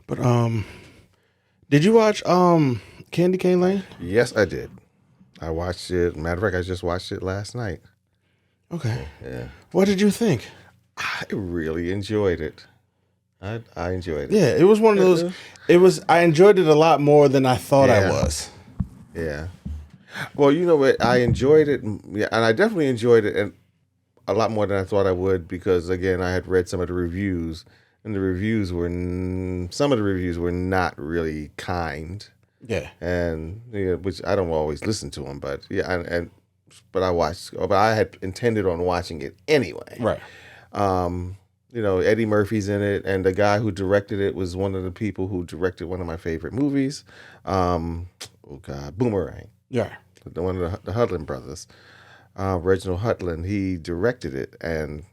But did you watch Candy Cane Lane? Yes, I did. I watched it. Matter of fact, I just watched it last night. Okay. Yeah. What did you think? I really enjoyed it. I enjoyed it. Yeah, it was one of those. I enjoyed it a lot more than I thought I was. Yeah. Well, you know what? I enjoyed it, and I definitely enjoyed it, and a lot more than I thought I would, because again, I had read some of the reviews, and some of the reviews were not really kind. Yeah. And which I don't always listen to them, but yeah, but I had intended on watching it anyway. Right. Eddie Murphy's in it, and the guy who directed it was one of the people who directed one of my favorite movies. Boomerang. Yeah. One of the Hudlin brothers, Reginald Hudlin. He directed it, and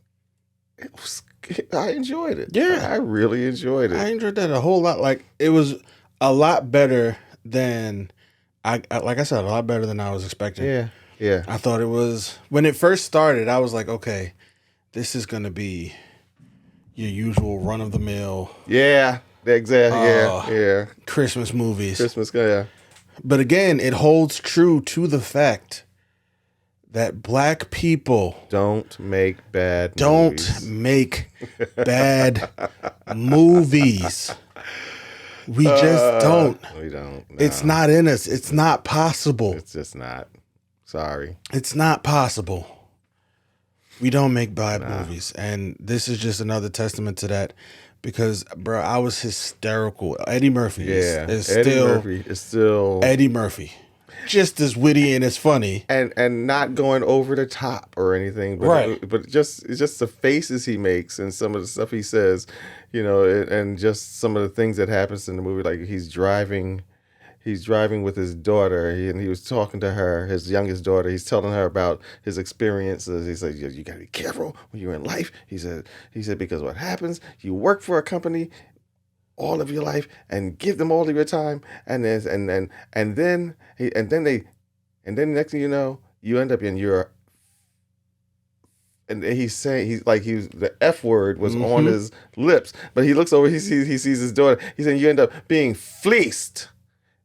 I enjoyed it. Yeah, I really enjoyed it. I enjoyed that a whole lot. Like, it was a lot better than like I said, a lot better than I was expecting. Yeah. I thought it was, when it first started, I was like, okay, this is gonna be your usual run of the mill. Yeah, exactly. Yeah. Christmas movies. Yeah. But again, it holds true to the fact that black people don't make bad movies. We just don't. We don't. No. It's not in us. It's not possible. It's just not. Sorry. It's not possible. We don't make bad movies. And this is just another testament to that. Because, bro, I was hysterical. Eddie Murphy is still Eddie Murphy. Just as witty and as funny. And not going over the top or anything. But, right. But it's just the faces he makes and some of the stuff he says, and just some of the things that happens in the movie. Like he's driving with his daughter, and he was talking to her, his youngest daughter. He's telling her about his experiences. He said, "You got to be careful when you're in life." He said, because what happens, you work for a company all of your life and give them all of your time, and then next thing you know, you end up in your. And he's saying the F word was on his lips, but he looks over, he sees his daughter. He's saying you end up being fleeced.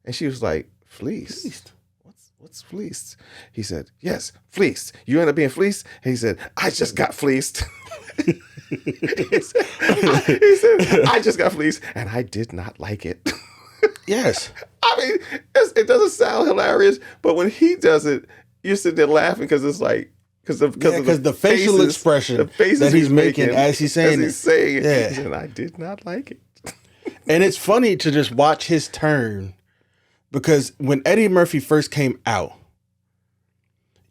And she was like, fleeced? What's fleeced? He said, yes, fleeced. You end up being fleeced? And he said, I just got fleeced. he said, I just got fleeced, and I did not like it. Yes. I mean, it doesn't sound hilarious, but when he does it, you're sitting there laughing because it's like, because the facial expression that he's making as he's saying it. Yeah. He said, I did not like it. And it's funny to just watch his turn, because when Eddie Murphy first came out,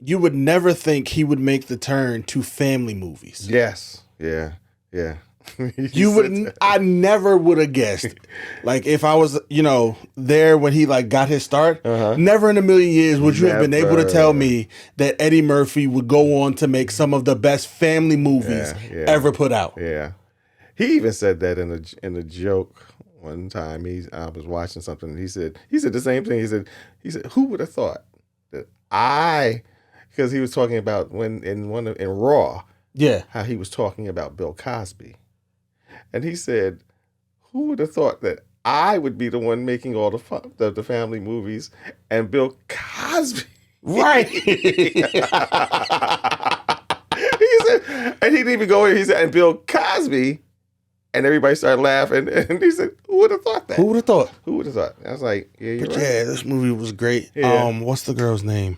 you would never think he would make the turn to family movies. Yes. Yeah. Yeah. I never would have guessed. Like, if I was, there when he like got his start, never in a million years would you have been able to tell me that Eddie Murphy would go on to make some of the best family movies ever put out. Yeah. He even said that in a joke one time. I was watching something, and he said the same thing. He said, who would have thought that because he was talking about in Raw, how he was talking about Bill Cosby. And he said, who would have thought that I would be the one making all the family movies and Bill Cosby? Right. He said, and he didn't even go in. He said, and Bill Cosby, and everybody started laughing. And he said, who would have thought that? Who would have thought? Who would have thought? I was like, yeah, you're right. Yeah, this movie was great. Yeah. What's the girl's name?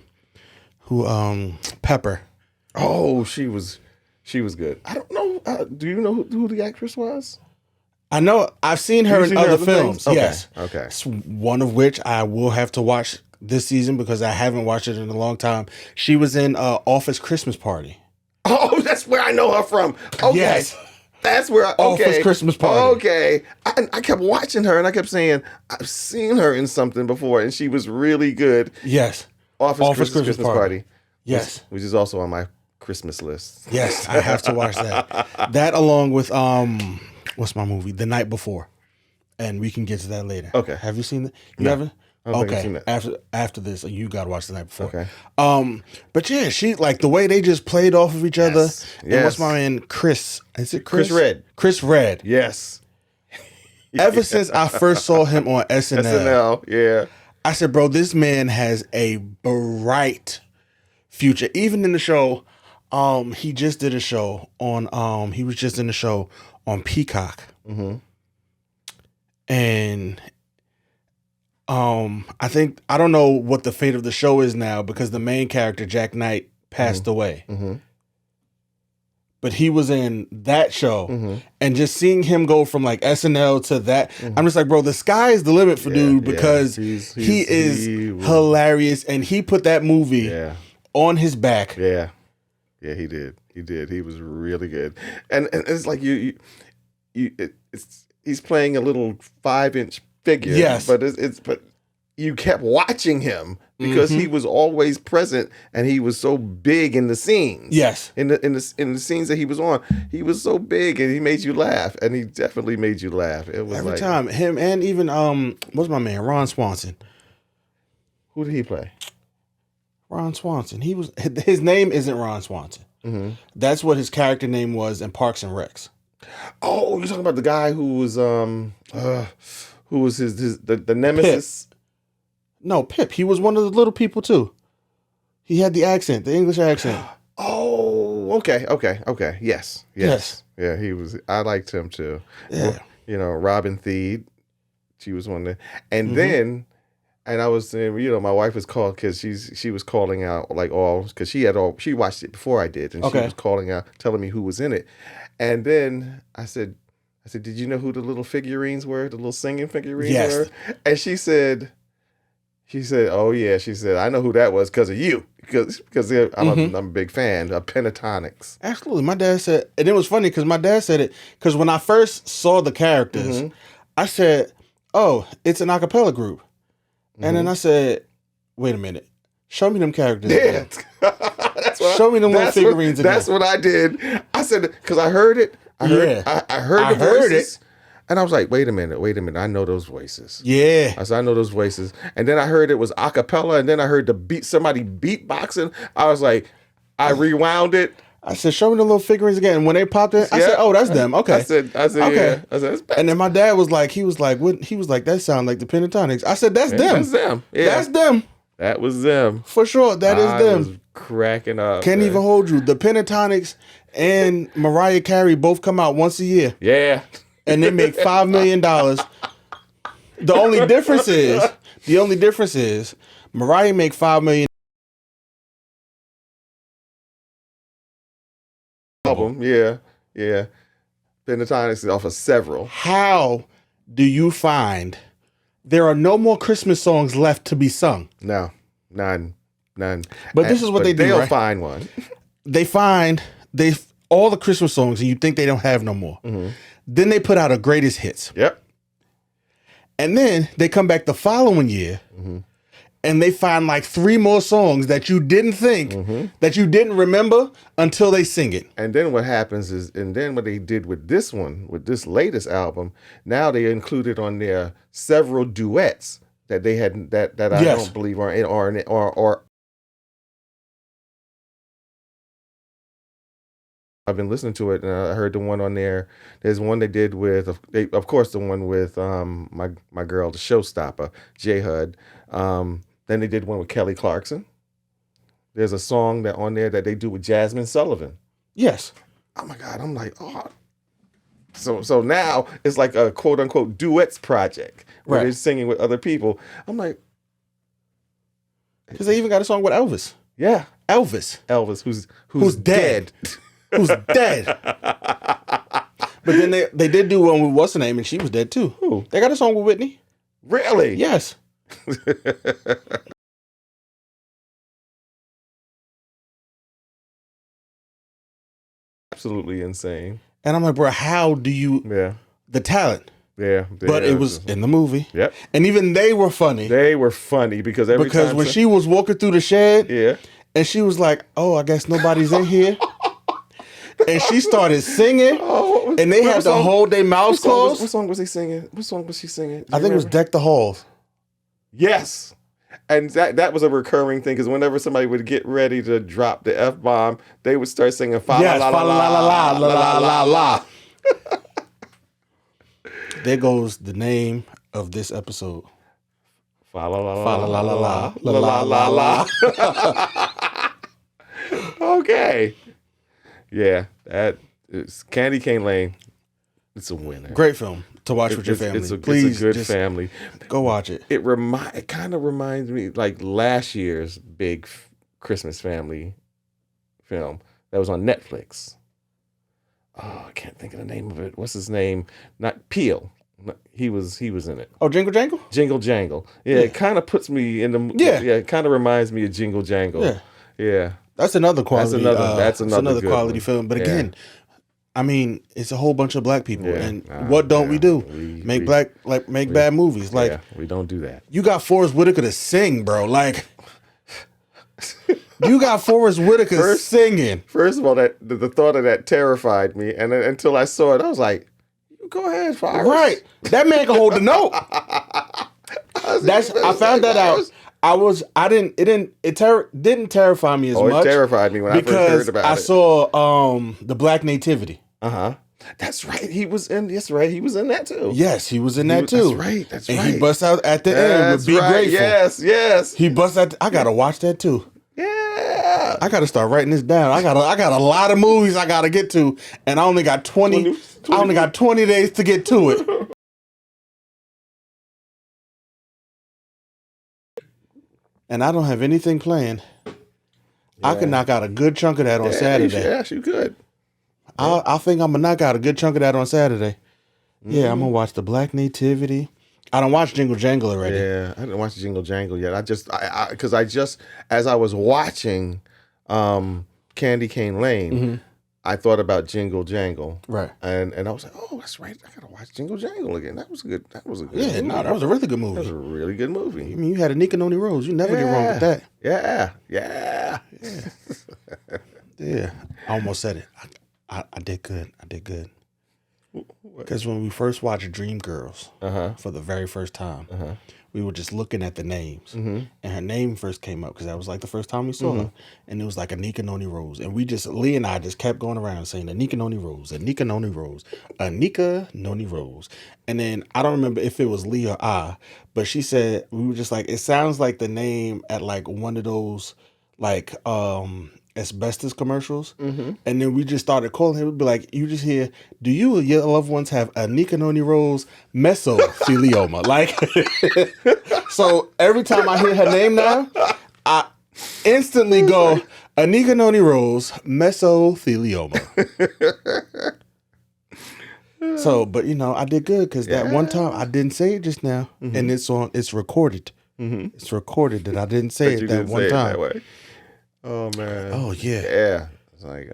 Pepper. Oh, she was good. I don't know. Do you know who the actress was? I know. I've seen her in other films. Okay. Yes. Okay. One of which I will have to watch this season because I haven't watched it in a long time. She was in Office Christmas Party. Oh, that's where I know her from. Okay. Yes. That's where Office Christmas Party. Okay. I kept watching her and I kept saying, I've seen her in something before, and she was really good. Yes. Office Christmas Party. Yes. Which is also on my Christmas list. Yes, I have to watch that. That along with what's my movie? The Night Before. And we can get to that later. Okay. Have you seen it? No. Haven't? I don't think I've Okay. seen that. After this, you gotta watch The Night Before. Okay. But yeah, she like the way they just played off of each other. Yes. And what's my man Chris? Is it Chris? Chris Redd. Chris Redd. Yes. Ever since I first saw him on SNL, yeah. I said, bro, this man has a bright future. Even in the show, he just did a show on he was just in the show on Peacock. Mm-hmm. And I don't know what the fate of the show is now because the main character, Jack Knight, passed away. Mm-hmm. But he was in that show, and just seeing him go from like SNL to that, I'm just like, bro, the sky is the limit for dude because he is hilarious, and he put that movie on his back. Yeah, he did. He was really good, and it's like he's playing a little 5-inch figure. Yes, but but you kept watching him because he was always present, and he was so big in the scenes. Yes, in the scenes that he was on, he was so big, and he made you laugh, and he definitely made you laugh. It was every time him, and even what's my man Ron Swanson? Who did he play? Ron Swanson. His name isn't Ron Swanson. Mm-hmm. That's what his character name was in Parks and Recs. Oh, you're talking about the guy who was the nemesis. Pip. No, Pip. He was one of the little people too. He had the accent, the English accent. Oh, okay. Yes. Yeah, he was. I liked him too. Yeah. Robin Thede. She was one of the, and then, and I was saying, my wife was called because she was calling out like all because she watched it before I did, and she was calling out, telling me who was in it, and then I said, did you know who the little figurines were? The little singing figurines were? And she said, oh yeah. She said, I know who that was because of you. Because I'm a big fan of Pentatonics. Absolutely. My dad said, and it was funny because my dad said it, because when I first saw the characters, I said, oh, it's an a cappella group. And then I said, wait a minute. Show me them characters again. Show me them little figurines again. That's what I did. I said, because I heard it. I heard the voices. And I was like, wait a minute. I know those voices. Yeah. I said, I know those voices. And then I heard it was a cappella, and then I heard somebody beatboxing. I was like, I rewound it. I said, show me the little figurines again. And when they popped in, I said, oh, that's them. Okay. I said, okay. Yeah. I said, and then my dad was like, what? He was like, that sound like the Pentatonics. I said, that's them. That's them. Yeah. That's them. That was them. For sure. That is them. I was cracking up. Can't even hold you. The Pentatonics and Mariah Carey both come out once a year. Yeah. And they make $5 million. The only difference is Mariah make $5 million album. Yeah, yeah. Pentatonics is off of several. How do you find there are no more Christmas songs left to be sung? No, none. But this is what they do, They'll right? find one. They find all the Christmas songs, and you think they don't have no more. Mm-hmm. Then they put out a greatest hits. Yep. And then they come back the following year, and they find like 3 more songs that you didn't think, that you didn't remember until they sing it. And then what happens is, and then what they did with this one, with this latest album, now they included on there several duets that they had that I don't believe are I've been listening to it, and I heard the one on there. There's one they did with, of course, the one with my girl, the showstopper, J Hud. Then they did one with Kelly Clarkson. There's a song that on there that they do with Jasmine Sullivan. Yes. Oh my God! I'm like, oh. So now it's like a quote unquote duets project where they're singing with other people. I'm like, because they even got a song with Elvis. Yeah, Elvis, who's dead. Who's dead. But then they did do one with what's her name, and she was dead too. Who? They got a song with Whitney. Really? Yes. Absolutely insane. And I'm like, bro, how do you? Yeah. The talent. Yeah. But it was in the movie. Yep. And even they were funny. They were funny because when she was walking through the shed, and she was like, "Oh, I guess nobody's in here." And she started singing, and they had to hold their mouths closed. What song was he singing? What song was she singing? I think it was "Deck the Halls." Yes, and that was a recurring thing because whenever somebody would get ready to drop the F-bomb, they would start singing FaLaLaLaLa. There goes the name of this episode. FaLaLaLaLa. Okay. Yeah, that is Candy Cane Lane. It's a winner. Great film to watch with your family. It's a Please, good family. Go watch it. It kind of reminds me like last year's big Christmas family film that was on Netflix. Oh, I can't think of the name of it. What's his name? Not Peel. He was in it. Oh, Jingle Jangle? Jingle Jangle. Yeah, it kind of puts me in the it kind of reminds me of Jingle Jangle. Yeah. That's another quality. That's another quality film. But again, I mean, it's a whole bunch of black people, and what don't we do? Make bad movies. Like we don't do that. You got Forrest Whitaker to sing, bro. Like you got Forrest Whitaker singing. First of all, the thought of that terrified me, and then, until I saw it, I was like, "You go ahead, Forrest." Right, that man can hold the note. I found that out. It didn't terrify me as much. It terrified me when I first heard about it. I saw the Black Nativity. That's right. He was in that too. Yes, he was in that too. That's right. And he busts out at the end with Be Grateful. Yes. He busts out. I gotta watch that too. Yeah. I gotta start writing this down. I got a lot of movies I gotta get to, and I only got 20 I only got 20 days to get to it. And I don't have anything planned. I could knock out a good chunk of that on Saturday. Yes, you could. I think I'm gonna knock out a good chunk of that on Saturday. Yeah, I'm gonna watch the Black Nativity. I don't watch Jingle Jangle already. Yeah, I didn't watch Jingle Jangle yet. Because as I was watching Candy Cane Lane, I thought about Jingle Jangle. Right. And I was like, oh, that's right. I gotta watch Jingle Jangle again. That was a good movie. That was a really good movie. That was a really good movie. I mean, you had a Nika Noni Rose. You never did wrong with that. Yeah. Yeah. I almost said it. I did good. Because when we first watched Dreamgirls for the very first time, we were just looking at the names. And her name first came up because that was like the first time we saw her. And it was like Anika Noni Rose. And Lee and I just kept going around saying Anika Noni Rose, Anika Noni Rose, Anika Noni Rose. And then I don't remember if it was Lee or I, but she said, we were just like, it sounds like the name at like one of those like asbestos commercials. And then we just started calling him. We'd be like, you just hear, do you or your loved ones have Anika Noni Rose mesothelioma? Like, so every time I hear her name now, I instantly go, Anika Noni Rose, mesothelioma. So, but I did good because that one time I didn't say it just now, and it's recorded. It's recorded that I didn't say it that one time. That way. Oh man. Oh yeah. Yeah. It's like.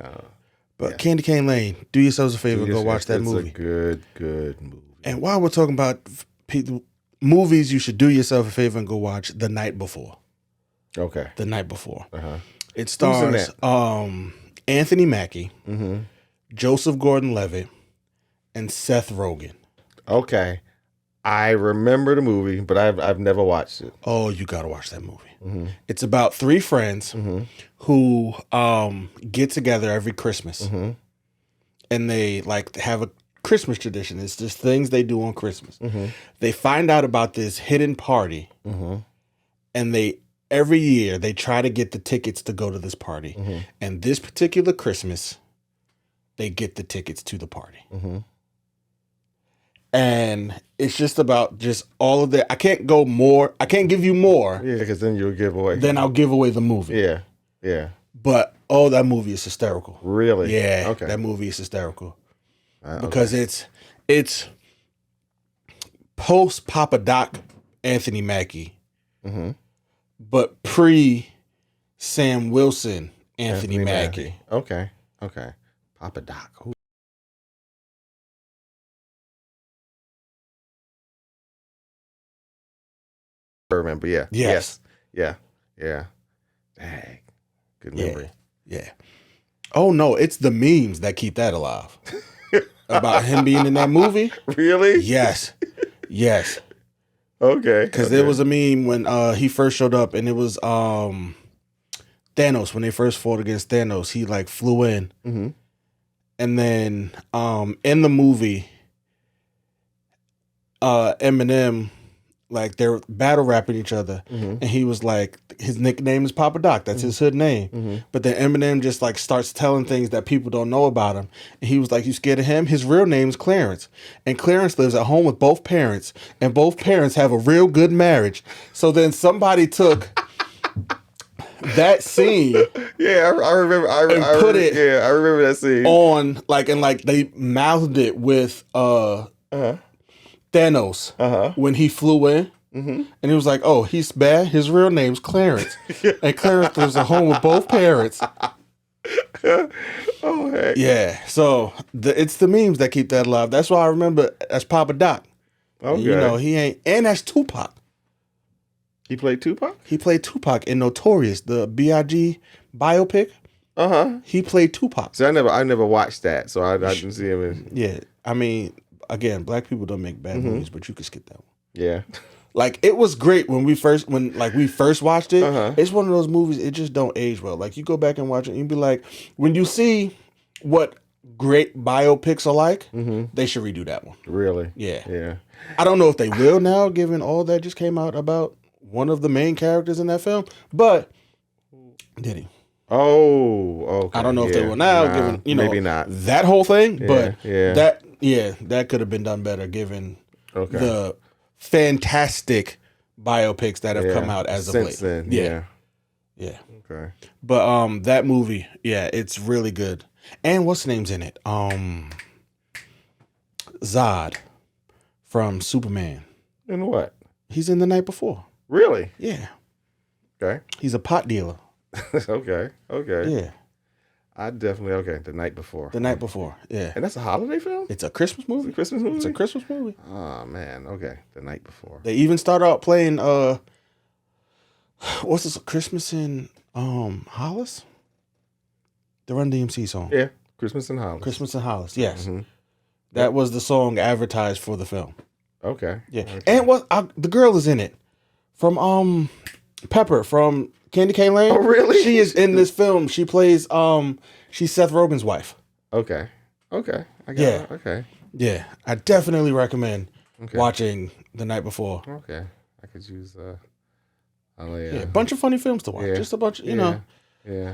But Candy Cane Lane, do yourselves a favor, go watch that movie. It's a good movie. And while we're talking about movies, you should do yourself a favor and go watch The Night Before. Okay. The Night Before. It Who's in stars that? Anthony Mackie, Joseph Gordon-Levitt, and Seth Rogen. Okay. I remember the movie, but I've never watched it. Oh, you got to watch that movie. It's about three friends who get together every Christmas. And they like have a Christmas tradition. It's just things they do on Christmas. They find out about this hidden party. And every year they try to get the tickets to go to this party. And this particular Christmas, they get the tickets to the party. And it's just about just all of the. I can't go more. I can't give you more. Yeah, because then you'll give away. Then I'll give away the movie. Yeah. But that movie is hysterical. Really? Yeah. Okay. That movie is hysterical because it's post Papa Doc Anthony Mackie, but pre Sam Wilson Anthony Mackie. Okay. Papa Doc. Who? I remember, yeah. Yes. Yeah. Dang. Good memory. Yeah. Oh no, it's the memes that keep that alive. About him being in that movie. Really? Yes. Okay. Because there was a meme when he first showed up, and it was Thanos when they first fought against Thanos. He like flew in, and then in the movie, Eminem. Like they're battle rapping each other, and he was like, his nickname is Papa Doc. That's his hood name. But then Eminem just like starts telling things that people don't know about him, and he was like, "You scared of him? His real name is Clarence, and Clarence lives at home with both parents, and both parents have a real good marriage." So then somebody took that scene, I remember. I remember that scene on and they mouthed it with Thanos when he flew in, and he was like, "Oh, he's bad. His real name's Clarence, and Clarence lives at home with both parents." Oh heck. Yeah, so it's the memes that keep that alive. That's why I remember as Papa Doc. Okay. He ain't, and that's Tupac. He played Tupac? He played Tupac in Notorious, the B.I.G. biopic. He played Tupac. So I never watched that, so I didn't see him. Yeah, I mean, again, black people don't make bad movies, but you can skip that one. Yeah. Like it was great when we first watched it. It's one of those movies, it just don't age well. Like you go back and watch it and you be like, when you see what great biopics are like, they should redo that one. Really? Yeah. I don't know if they will now, given all that just came out about one of the main characters in that film, but did he? Oh, okay. I don't know if they will now, given maybe not that whole thing, but yeah. that could have been done better given the fantastic biopics that have come out as of late. Then, yeah. Okay. But that movie, it's really good. And what's the name's in it? Zod from Superman. In what? He's in The Night Before. Really? Yeah. Okay. He's a pot dealer. Okay. Yeah. I definitely The Night Before. The Night Before. Yeah. And that's a holiday film? It's a Christmas movie. It's a Christmas movie? It's a Christmas movie. Oh man. Okay. The Night Before. They even start out playing what's this? Christmas in Hollis? The Run DMC song. Yeah. Christmas in Hollis. Christmas in Hollis. Yes. That was the song advertised for the film. Okay. Yeah. Okay. And the girl is in it. From Pepper from Candy Cane Lane. Oh, really? She is in this film. She plays she's Seth Rogen's wife. Okay. I got it. Okay. Yeah. I definitely recommend watching The Night Before. Okay. I could use a bunch of funny films to watch. Yeah. Just a bunch, Yeah.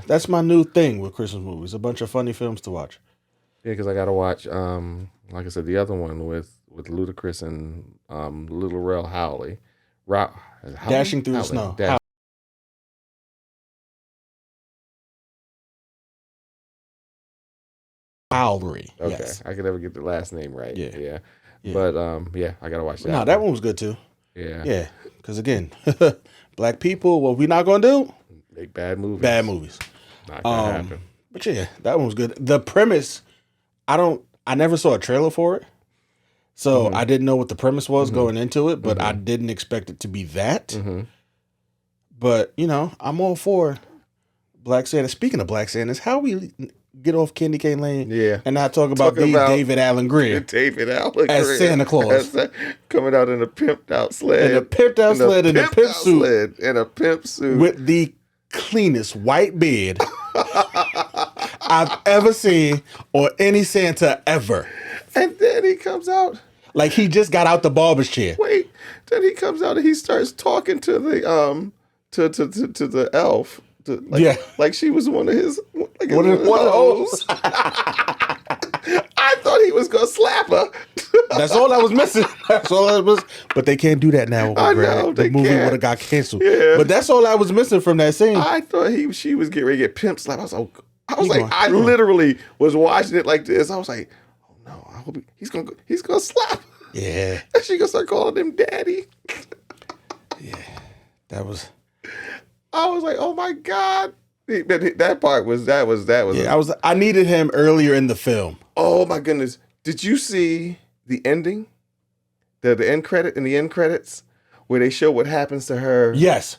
That's my new thing with Christmas movies. A bunch of funny films to watch. Yeah, because I got to watch, like I said, the other one with Ludacris and Little Rel Howley. Dashing Through the Snow. Lowry. Okay, Yes. I could never get the last name right. Yeah. But yeah, I gotta watch that. No, that one was good too. Yeah. Yeah. Because again, black people, what we not gonna do? Make bad movies. Bad movies. Not gonna happen. But yeah, that one was good. The premise, I never saw a trailer for it. So I didn't know what the premise was going into it, but I didn't expect it to be that. But, I'm all for Black Santa. Speaking of Black Santas, how we get off Candy Cane Lane and not talk about David Allen Greer David Allen as Greer. Santa Claus. Coming out in a pimped out sled. In a pimped out sled, in a pimp suit. In a pimp suit. With the cleanest white beard I've ever seen or any Santa ever. And then he comes out. Like he just got out the barber's chair. Wait, then he comes out and he starts talking to the to the elf. Like she was one of his one of those. I thought he was gonna slap her. That's all I was missing. That's all I was. But they can't do that now. I know, the movie would have got canceled. Yeah. But that's all I was missing from that scene. I thought she was getting ready to get pimp slapped. I literally was watching it like this. I was like, oh no, I hope he's gonna slap. Yeah. And she gonna start calling him daddy. Yeah. That was. I was like, oh my God. That part was. Yeah, I needed him earlier in the film. Oh my goodness. Did you see the ending? The end credit in the end credits where they show what happens to her? Yes.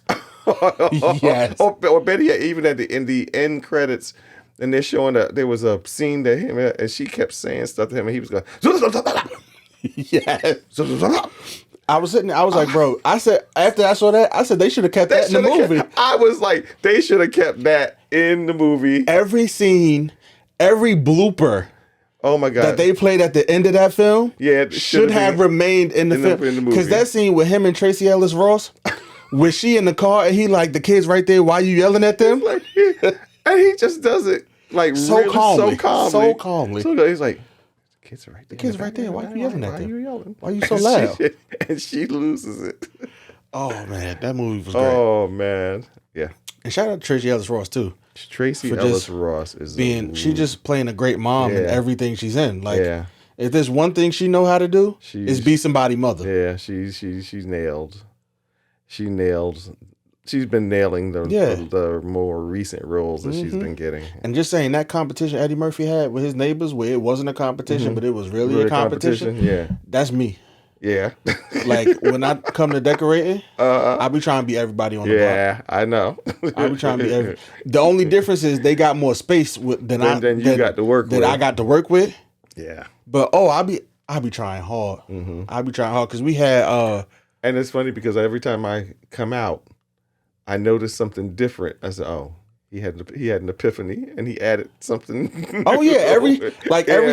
Yes. Or better yet, even in the end credits, and they're showing there was a scene that him and she kept saying stuff to him, and he was going. Yes. I was sitting there, I was like, bro, I said, after I saw that, I said, they should have kept that in the movie. I was like, they should have kept that in the movie. Every scene, every blooper. Oh my God. That they played at the end of that film should have remained in the film. Because that scene with him and Tracy Ellis Ross, with she in the car and he like, the kids right there, why you yelling at them? And he just does it like so calmly. So he's like, the kids right there. Why are you yelling at them? Why are you yelling? Why are you so loud? And she loses it. Oh man, that movie was great. Oh man, yeah. And shout out to Tracy Ellis Ross too. Tracy Ellis Ross is she just playing a great mom in everything she's in. Like, if there's one thing she know how to do, is be somebody's mother. Yeah, she's nailed. She's been nailing the more recent roles that she's been getting. And just saying, that competition Eddie Murphy had with his neighbors, where it wasn't a competition, but it was really a competition. Yeah, that's me. Yeah. Like, when I come to decorating, I be trying to be everybody on the block. Yeah, I know. I be trying to be the only difference is they got more space than I got to work with. Yeah. But I be trying hard. I be trying hard because we had and it's funny because every time I come out, I noticed something different. I said, "Oh, he had an epiphany, and he added something." Oh yeah, every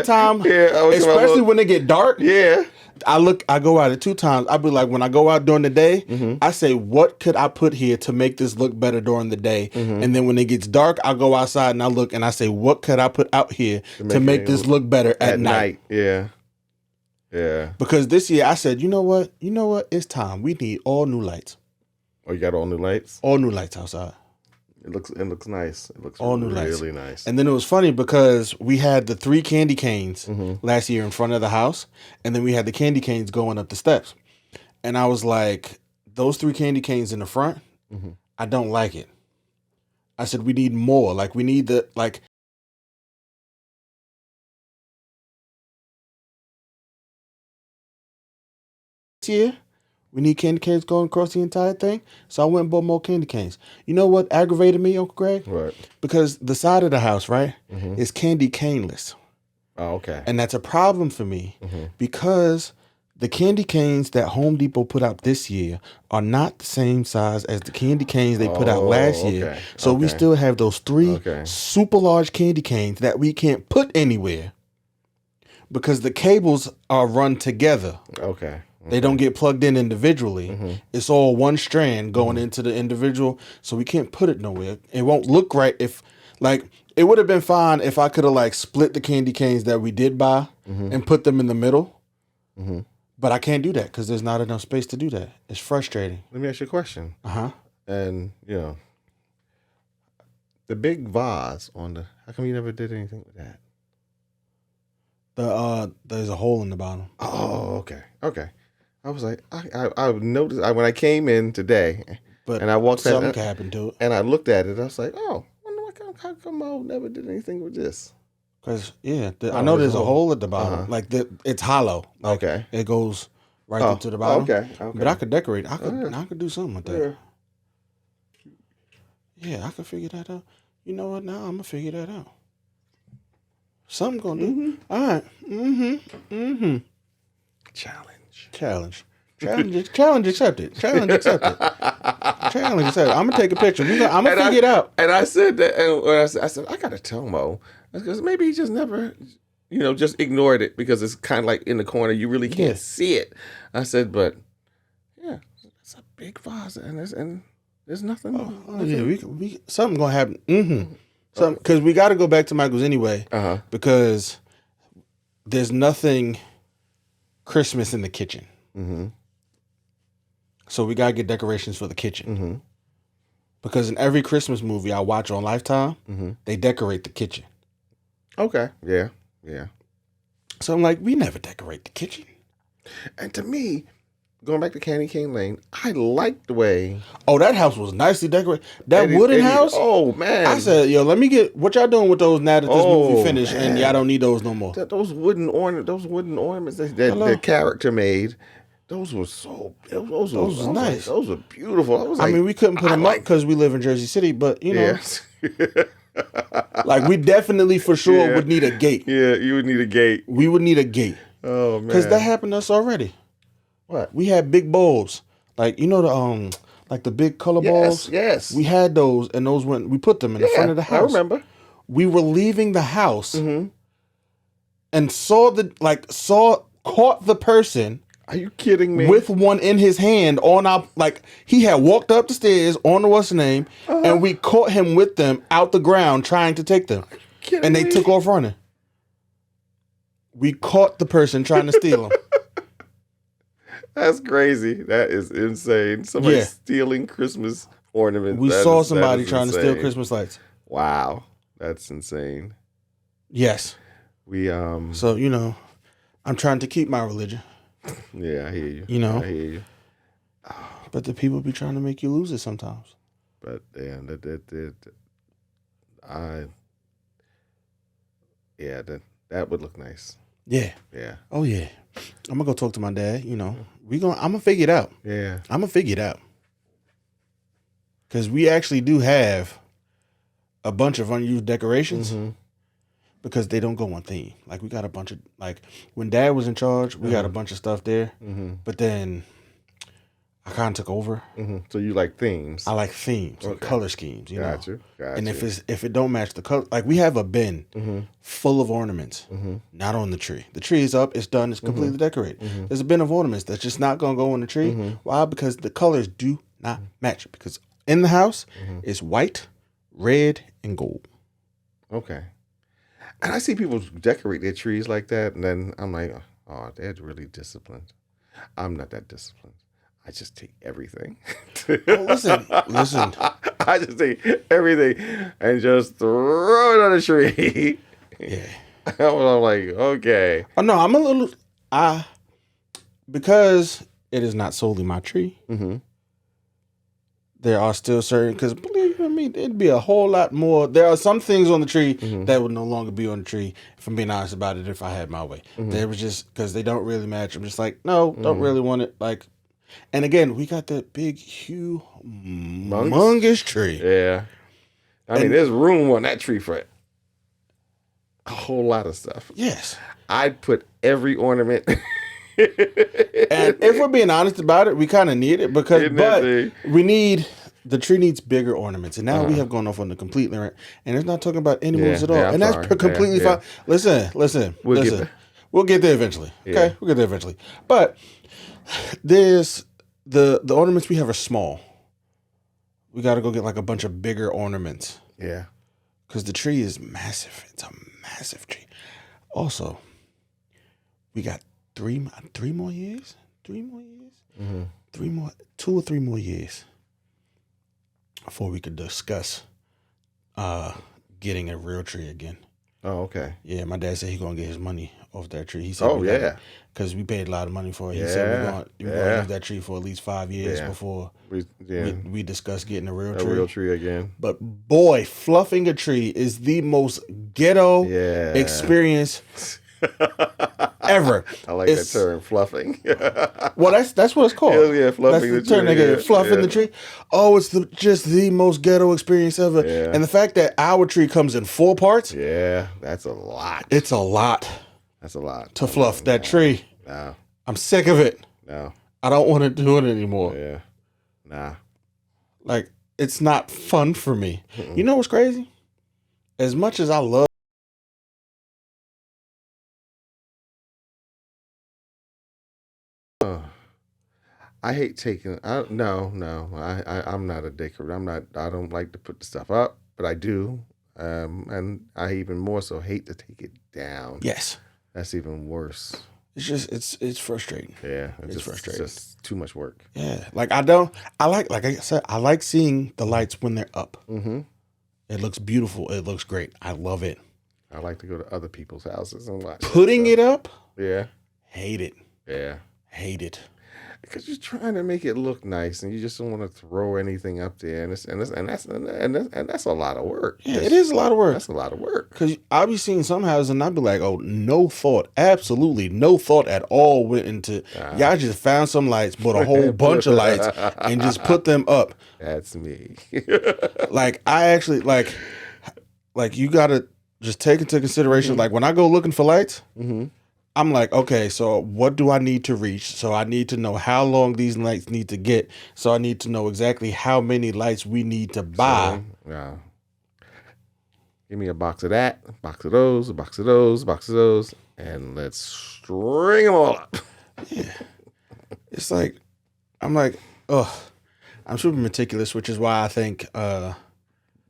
time, especially when they get dark. Yeah, I go out at 2 times. I be like, when I go out during the day, I say, what could I put here to make this look better during the day? And then when it gets dark, I go outside and I look and I say, what could I put out here to make this look better at night? Yeah. Yeah. Because this year I said, you know what? It's time. We need all new lights. Oh, you got all new lights? All new lights outside. It looks nice. It looks all new really lights. Nice. And then it was funny because we had the 3 candy canes last year in front of the house, and then we had the candy canes going up the steps. And I was like, those 3 candy canes in the front, I don't like it. I said, we need more. Like, we need here. We need candy canes going across the entire thing. So I went and bought more candy canes. You know what aggravated me, Uncle Greg? What? Because the side of the house, right, is candy caneless. Oh, okay. And that's a problem for me because the candy canes that Home Depot put out this year are not the same size as the candy canes they put out last year. So we still have those 3 super large candy canes that we can't put anywhere because the cables are run together. Okay. They don't get plugged in individually. It's all one strand going into the individual, so we can't put it nowhere. It won't look right if, like, it would have been fine if I could have, like, split the candy canes that we did buy and put them in the middle. But I can't do that because there's not enough space to do that. It's frustrating. Let me ask you a question. Uh-huh. And, the big vase how come you never did anything with that? There's a hole in the bottom. Oh, okay. I was like, I noticed when I came in today, But and I walked something in, could happen to it. and I looked at it. I was like, oh, how come Mo never did anything with this? Because I know there's a hole at the bottom. Like it's hollow. Like, Okay. it goes right into the bottom. Okay. But I could decorate. I could do something with that. Yeah, I could figure that out. You know what? Now I'm gonna figure that out. Something gonna do. All right. Challenge accepted. Challenge accepted. Challenge accepted. I'm gonna take a picture. I'm gonna figure it out. And I said that. And I said I gotta tell Mo because maybe he just never, just ignored it because it's kind of like in the corner. You really can't see it. I said, but yeah, it's a big vase, and there's nothing. We something gonna happen. Because we got to go back to Michael's anyway. Because there's nothing Christmas in the kitchen. So we got to get decorations for the kitchen. Because in every Christmas movie I watch on Lifetime, they decorate the kitchen. Okay. Yeah. So I'm like, we never decorate the kitchen. And to me, going back to Candy Cane Lane, I liked the way. Oh, that house was nicely decorated. That wooden house. Oh man! I said, yo, let me get what y'all doing with those now that this movie finished, and y'all don't need those no more. Those wooden ornaments that the character made. Those were so. Those were nice. Those were beautiful. I mean, we couldn't put them up because we live in Jersey City, but like we definitely for sure would need a gate. Yeah, you would need a gate. We would need a gate. Oh man, because that happened to us already. What? We had big bowls, like the like the big color balls. Yes, we had those, and those we put them in the front of the house. I remember. We were leaving the house, and caught the person. Are you kidding me? With one in his hand he had walked up the stairs on the what's the name, and we caught him with them out the ground trying to take them, and they took off running. We caught the person trying to steal them. That's crazy. That is insane. Somebody stealing Christmas ornaments. We saw somebody trying to steal Christmas lights. Wow, that's insane. Yes. So I'm trying to keep my religion. Yeah, I hear you. I hear you. But the people be trying to make you lose it sometimes. But that would look nice. Yeah. Yeah. Oh yeah. I'm gonna go talk to my dad. I'm gonna figure it out. Yeah. I'm gonna figure it out. Because we actually do have a bunch of unused decorations. Because they don't go on theme. Like we got a bunch of when Dad was in charge, we got a bunch of stuff there. But then I kind of took over. So you like themes? I like themes, and color schemes. Got you. And if it don't match the color, like we have a bin full of ornaments, not on the tree. The tree is up, it's done, it's completely decorated. There's a bin of ornaments that's just not gonna go on the tree. Why? Because the colors do not match. Because in the house it's white, red, and gold. Okay. And I see people decorate their trees like that, and then I'm like, oh, they're really disciplined. I'm not that disciplined. I just take everything. Listen. I just take everything and just throw it on the tree. Yeah. I'm like, okay. Oh, no, I'm a little... because it is not solely my tree, there are still certain... Because believe me, it'd be a whole lot more... There are some things on the tree that would no longer be on the tree, if I'm being honest about it, if I had my way. There was just... Because they don't really match. I'm just like, no, don't really want it. Like... And again, we got that big, humongous tree. Yeah. I mean, there's room on that tree for a whole lot of stuff. Yes. I'd put every ornament... And if we're being honest about it, we kind of need it the tree needs bigger ornaments, and now we have gone off on the complete rant, and it's not talking about any moves at all, and that's completely fine. Listen, we'll get there eventually. Okay, we'll get there eventually. But there's the ornaments we have are small. We got to go get like a bunch of bigger ornaments. Yeah, because the tree is massive. It's a massive tree. Also, we got 3 more years. 2 or 3 more years before we could discuss getting a real tree again. Oh, okay. Yeah, my dad said he's gonna get his money off that tree. He said, Oh, yeah. Because we paid a lot of money for it. He Yeah, said we're going to yeah. use that tree for at least 5 years Yeah. before Yeah. we discuss getting a real A tree. real tree again. But boy, fluffing a tree is the most ghetto Yeah. experience ever. I like that term, fluffing. Well, that's what it's called. Yeah, fluffing that's the term tree. they get, Yeah, fluffing yeah. the tree. Oh, it's just the most ghetto experience ever. Yeah. And the fact that our tree comes in 4 parts, Yeah, that's a lot. it's a lot That's a lot. to fluff that tree. No. I'm sick of it. No. I don't want to do it anymore. Yeah. Nah. Like, it's not fun for me. You know what's crazy? As much as I love I hate taking. No. I'm not a decorator. I don't like to put the stuff up, but I do. And I even more so hate to take it down. yes. That's even worse. It's just it's frustrating. Yeah, It's frustrating. It's just too much work. Yeah. Like like I said, I like seeing the lights when they're up. Mm-hmm. It looks beautiful. It looks great. I love it. I like to go to other people's houses and watch. Putting it up, Yeah. hate it. Yeah. Hate it. Because you're trying to make it look nice, and you just don't want to throw anything up there, and that's a lot of work. Yeah, it is a lot of work. That's a lot of work. Because I'll be seeing some houses and I'll be like, oh, no thought. Absolutely no thought at all went into, y'all just found some lights, bought a whole bunch of lights and just put them up. That's me. Like, I actually, like you got to just take into consideration, like when I go looking for lights, I'm like, okay, so what do I need to reach? So I need to know how long these lights need to get. So I need to know exactly how many lights we need to buy. Yeah. Give me a box of that, a box of those, a box of those, a box of those, and let's string them all up. Yeah. It's like, I'm like, ugh. I'm super meticulous, which is why I think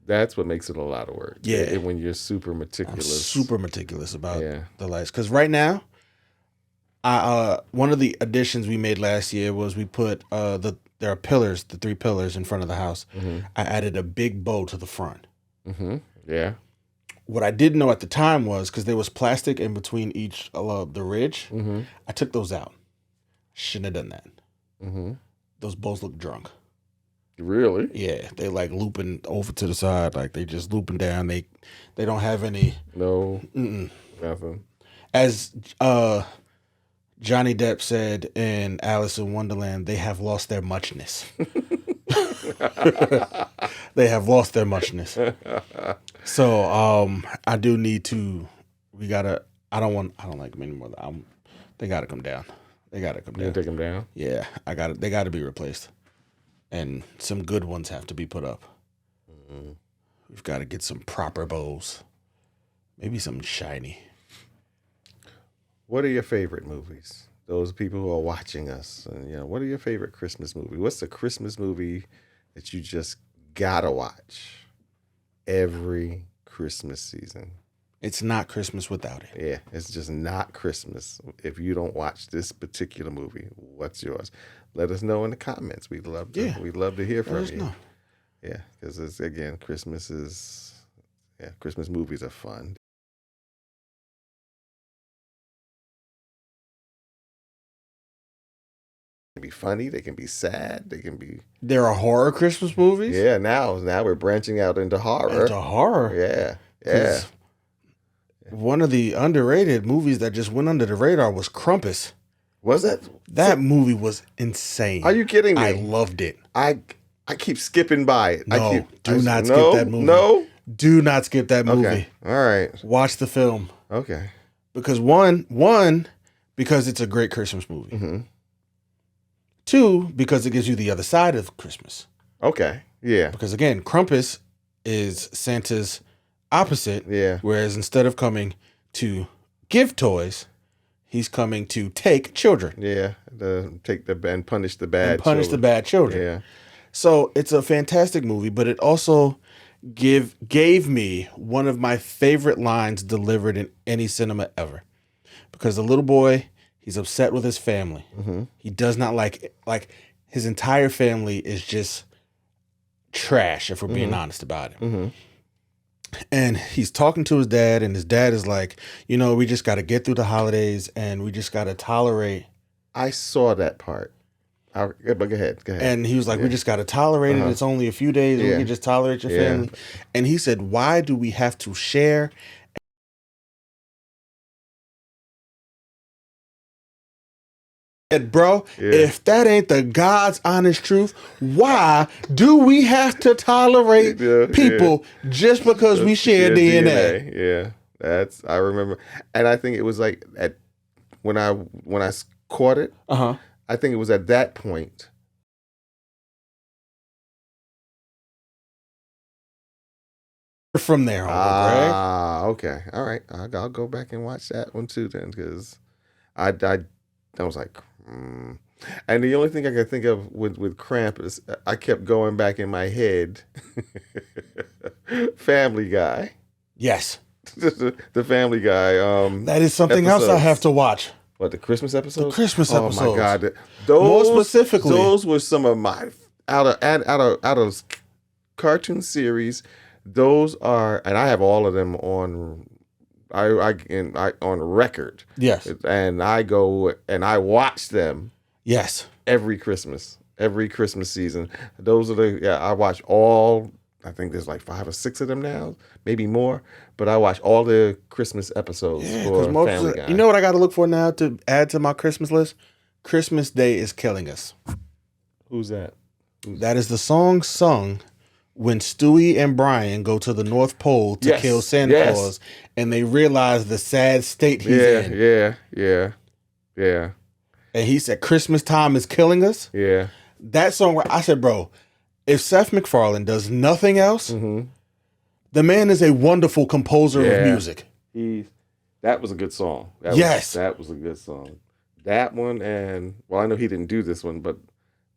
that's what makes it a lot of work. Yeah. When you're super meticulous. I'm super meticulous about the lights. Because right now, one of the additions we made last year was we put there are pillars, the 3 pillars in front of the house. I added a big bow to the front. Yeah. What I didn't know at the time was, because there was plastic in between each the ridge, I took those out. Shouldn't have done that. Those bows look drunk. Really? Yeah, they like looping over to the side, like they just looping down. They don't have any. No. Nothing. As Johnny Depp said in Alice in Wonderland, they have lost their muchness. They have lost their muchness. So I do need to. I don't like them anymore. They gotta come down. They gotta come down. You take them down? Yeah, they gotta be replaced. And some good ones have to be put up. We've got to get some proper bows. Maybe something shiny. What are your favorite movies? Those people who are watching us, and what are your favorite Christmas movie? What's the Christmas movie that you just gotta watch every Christmas season? It's not Christmas without it. Yeah, it's just not Christmas if you don't watch this particular movie. What's yours? Let us know in the comments. We'd love to hear from you. Know. Yeah, because Christmas movies are fun. They can be funny. They can be sad. They can be. There are horror Christmas movies. Yeah, now we're branching out into horror. Yeah. One of the underrated movies that just went under the radar was Krampus. Was it? That movie was insane. Are you kidding me? I loved it. I keep skipping by it. No, do not skip that movie. No? Do not skip that movie. Okay. All right. Watch the film. Okay. Because one, because it's a great Christmas movie. 2, because it gives you the other side of Christmas. Okay. Yeah. Because again, Krampus is Santa's opposite. Yeah. Whereas instead of coming to give toys, he's coming to take children. Yeah. And punish the bad. The bad children. Yeah. So it's a fantastic movie, but it also gave me one of my favorite lines delivered in any cinema ever. Because the little boy, he's upset with his family. He does not like his entire family is just trash, if we're being honest about it. And he's talking to his dad, and his dad is like, we just got to get through the holidays, and we just got to tolerate. I saw that part. But go ahead. And he was like, we just got to tolerate it. It's only a few days. We can just tolerate your family. And he said, why do we have to share? Bro, if that ain't the God's honest truth, why do we have to tolerate people just because we share DNA? Yeah, I remember, and I think it was like when I caught it. I think it was at that point. From there on, okay, all right. I'll go back and watch that one too then, because I was like. And the only thing I could think of with Cramp is I kept going back in my head. Family Guy. Yes. the Family Guy. That is something else I have to watch. What, the Christmas episodes? The Christmas episodes. Oh my God! More specifically, those were some of my out of cartoon series. Those are, and I have all of them on. On record. Yes. And I go and I watch them. Yes. Every Christmas season. Those are I watch all. I think there's like 5 or 6 of them now, maybe more. But I watch all the Christmas episodes for Family Guy. You know what I got to look for now to add to my Christmas list? Christmas Day is Killing Us. Who's that? That is the song sung when Stewie and Brian go to the North Pole to kill Santa Claus, and they realize the sad state he's in. Yeah. And he said, Christmas time is killing us. Yeah. That song, where I said, bro, if Seth MacFarlane does nothing else, the man is a wonderful composer of music. That was a good song. That was a good song. That one, and well, I know he didn't do this one, but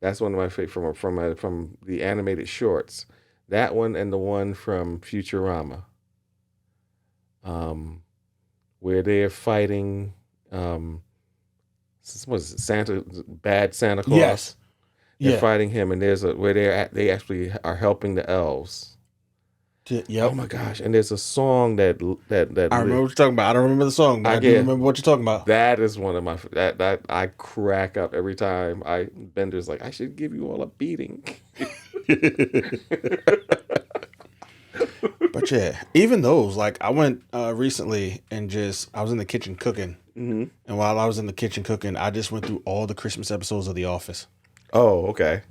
that's one of my favorite from the animated shorts. That one and the one from Futurama, where they're fighting, what is it, bad Santa Claus? Yes. They're fighting him, and there's where they actually are helping the elves. Yep. Oh my gosh! And there's a song that I remember what you're talking about. I don't remember the song, but I do remember what you're talking about. That is one of my that I crack up every time. Bender's like, I should give you all a beating. But yeah, even those, like I went recently and I was in the kitchen cooking, and while I was in the kitchen cooking, I just went through all the Christmas episodes of The Office. Oh, okay.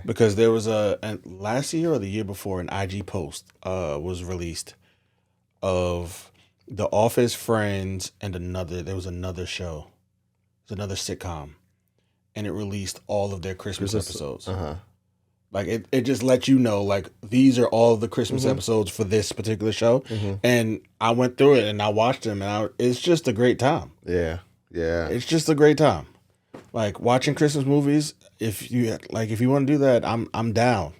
Because there was last year or the year before, an IG post was released of The Office, Friends, and there was another show, it was another sitcom, and it released all of their Christmas episodes. Like it just let you know, like these are all of the Christmas episodes for this particular show, and I went through it and I watched them, and it's just a great time. Yeah, it's just a great time. Like watching Christmas movies, if you want to do that, I'm down.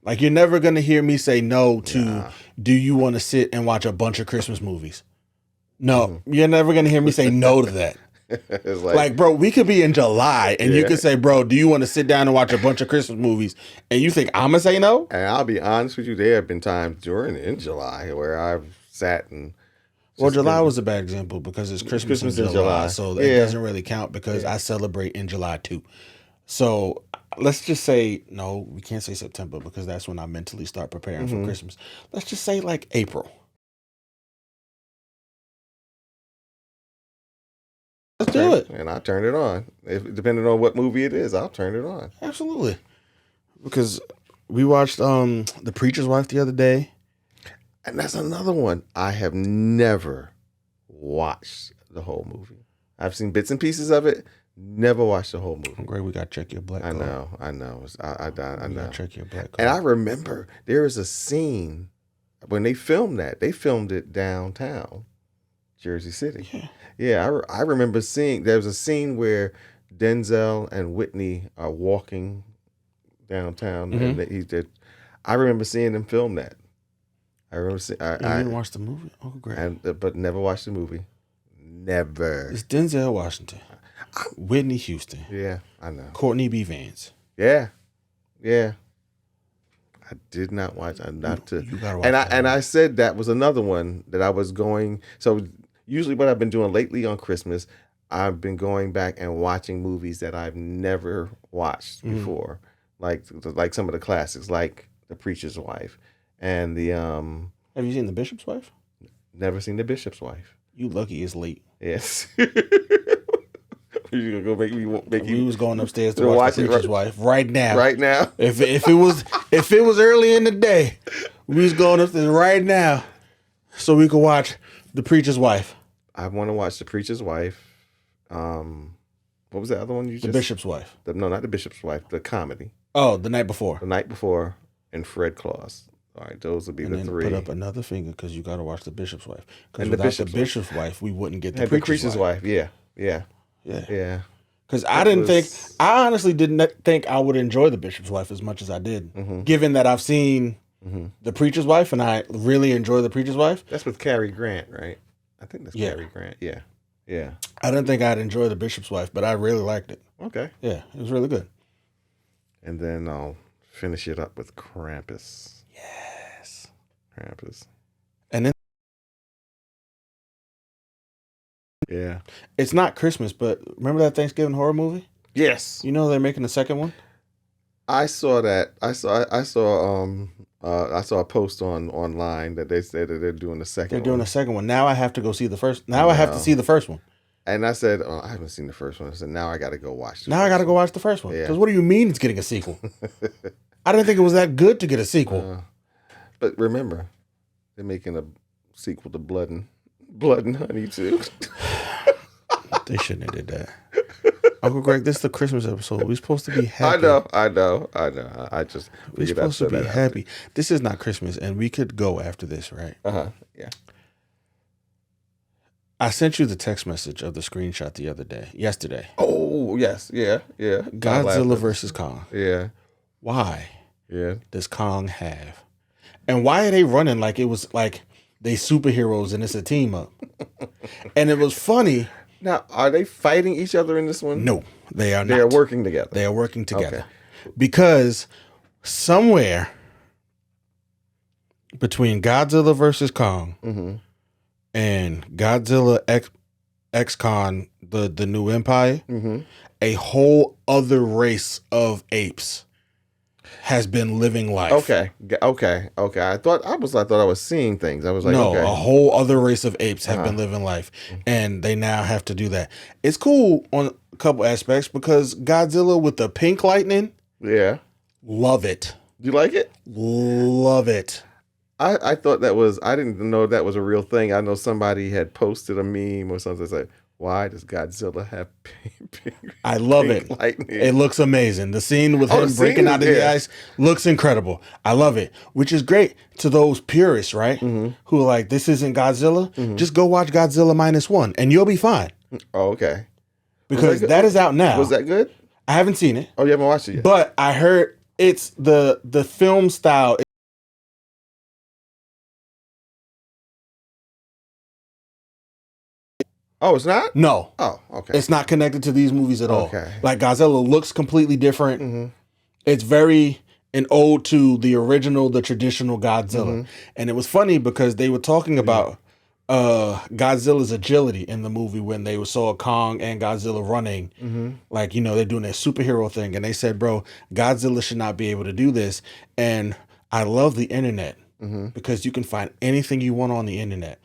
Like you're never gonna hear me say no to. Do you want to sit and watch a bunch of Christmas movies? No, you're never gonna hear me say no to that. It's like, bro, we could be in July and you could say, bro, do you want to sit down and watch a bunch of Christmas movies? And you think I'm gonna say no? And I'll be honest with you, there have been times in July where I've sat and. Well, July was a bad example because it's Christmas in July, so it doesn't really count because I celebrate in July too. So let's just say, no, we can't say September because that's when I mentally start preparing for Christmas. Let's just say like April. Let's do it. And I'll turn it on. Depending on what movie it is, I'll turn it on. Absolutely. Because we watched The Preacher's Wife the other day. And that's another one. I have never watched the whole movie. I've seen bits and pieces of it. Never watched the whole movie. Great, we got to check your black card. I know. I know. We got to check your black card. And I remember there is a scene when they filmed that. They filmed it downtown, Jersey City. Yeah, I remember seeing, there was a scene where Denzel and Whitney are walking downtown. And I remember seeing them film that. I remember seeing. You didn't watch the movie? Oh, great. But never watched the movie. Never. It's Denzel Washington, Whitney Houston. Yeah, I know. Courtney B. Vance. Yeah. I did not watch. I'm not to. You gotta watch And that I said that was another one that I was going. So usually, what I've been doing lately on Christmas, I've been going back and watching movies that I've never watched before, like some of the classics, like The Preacher's Wife, and the Have you seen The Bishop's Wife? Never seen The Bishop's Wife. You lucky it's late. Yes. You're gonna make We you was going upstairs to watch The Preacher's Wife right now. right now. If it was early in the day, we was going upstairs right now so we could watch The Preacher's Wife. I want to watch The Preacher's Wife. What was the other one you just? The Bishop's Wife. No, not The Bishop's Wife. The comedy. Oh, The Night Before. The Night Before and Fred Claus. All right, those would be And the then three. put up another finger because you got to watch The Bishop's Wife. Because And without The The Bishop's Wife, we wouldn't get The Preacher's Wife. Yeah. Yeah. Because I honestly didn't think I would enjoy The Bishop's Wife as much as I did. Given that I've seen The Preacher's Wife and I really enjoy The Preacher's Wife. That's with Cary Grant, right? I think that's Cary Grant. Yeah. Yeah. I didn't think I'd enjoy The Bishop's Wife, but I really liked it. Okay. Yeah, it was really good. And then I'll finish it up with Krampus. Yes. Krampus. And then Yeah. it's not Christmas, but remember that Thanksgiving horror movie? Yes. You know they're making a second one? I saw that. I saw a post online that they said that they're doing the second. They're doing a second one. Now I have to go see the first. Now I have to see the first one. And I said, oh, I haven't seen the first one. I said, now I got to go watch. Now I got to go watch the first one. Yeah. Because what do you mean it's getting a sequel? I didn't think it was that good to get a sequel. But remember, they're making a sequel to Blood and Honey too. They shouldn't have did that. Uncle Greg, this is the Christmas episode. We're supposed to be happy. I know. We're supposed to be happy. This is not Christmas, and we could go after this, right? Yeah. I sent you the text message of the screenshot yesterday. Oh yes, yeah. Godzilla versus Kong. Yeah. Why? Yeah. Does Kong have? And why are they running like it was like they superheroes and it's a team up? And it was funny. Now, are they fighting each other in this one? No, they are not. They are working together. They are working together. Okay. Because somewhere between Godzilla versus Kong and Godzilla X Kong, the new empire, a whole other race of apes has been living life. Okay. I thought I was seeing things. I was like, no, okay. A whole other race of apes have been living life, and they now have to do that. It's cool on a couple aspects because Godzilla with the pink lightning, love it. You like it? Love it. I thought that was. I didn't know that was a real thing. I know somebody had posted a meme or something like, why does Godzilla have pink I love it. Lightning? It looks amazing. The scene with him breaking out of the ice looks incredible. I love it, which is great to those purists, right? Who are like, this isn't Godzilla. Just go watch Godzilla -1 and you'll be fine. Oh, okay. Because that is out now. Was that good? I haven't seen it. Oh, you haven't watched it yet? But I heard it's the film style. Oh, it's not? No. Oh, okay. It's not connected to these movies at all. Okay. Like Godzilla looks completely different. It's very an ode to the original, the traditional Godzilla. And it was funny because they were talking about Godzilla's agility in the movie when they saw Kong and Godzilla running. Like, they're doing their superhero thing. And they said, bro, Godzilla should not be able to do this. And I love the internet because you can find anything you want on the internet.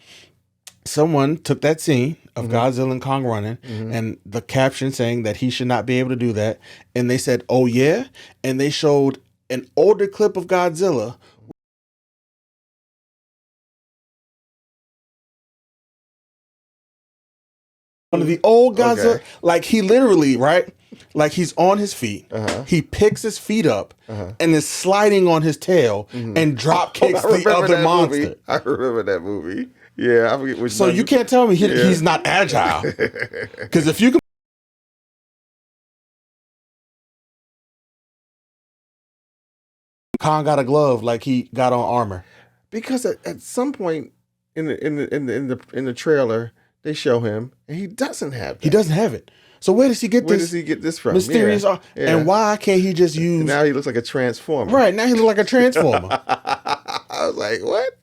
Someone took that scene of Godzilla and Kong running and the caption saying that he should not be able to do that. And they said, oh, yeah. And they showed an older clip of Godzilla. One of the old Godzilla, like he literally, right? Like he's on his feet. He picks his feet up and is sliding on his tail and drop kicks the other monster. Movie. I remember that movie. Yeah, I forget which. So you can't tell me he's not agile. Because if you can, Kong got a glove like he got on armor. Because at some point in the trailer they show him and he doesn't have that. He doesn't have it. So where does he get Where this? does he get this from? Mysterious, Yeah. and why can't he just use? Now he looks like a transformer. Right now he looks like a transformer. I was like, what?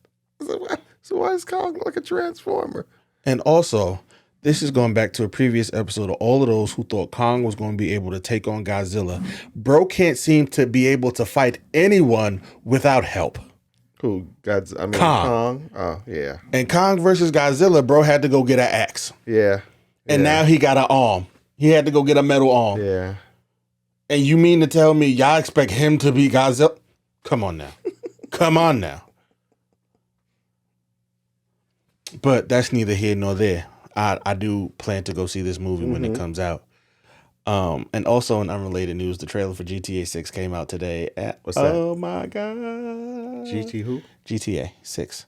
So why does Kong look like a transformer? And also, this is going back to a previous episode of all of those who thought Kong was going to be able to take on Godzilla. Bro can't seem to be able to fight anyone without help. Who? Kong. Kong. Oh, yeah. And Kong versus Godzilla, bro had to go get an axe. Yeah. And now he got an arm. He had to go get a metal arm. Yeah. And you mean to tell me y'all expect him to be Godzilla? Come on now. Come on now. But that's neither here nor there. I do plan to go see this movie when it comes out. And also in unrelated news, the trailer for GTA 6 came out today. What's that? Oh my God. GT who? GTA 6.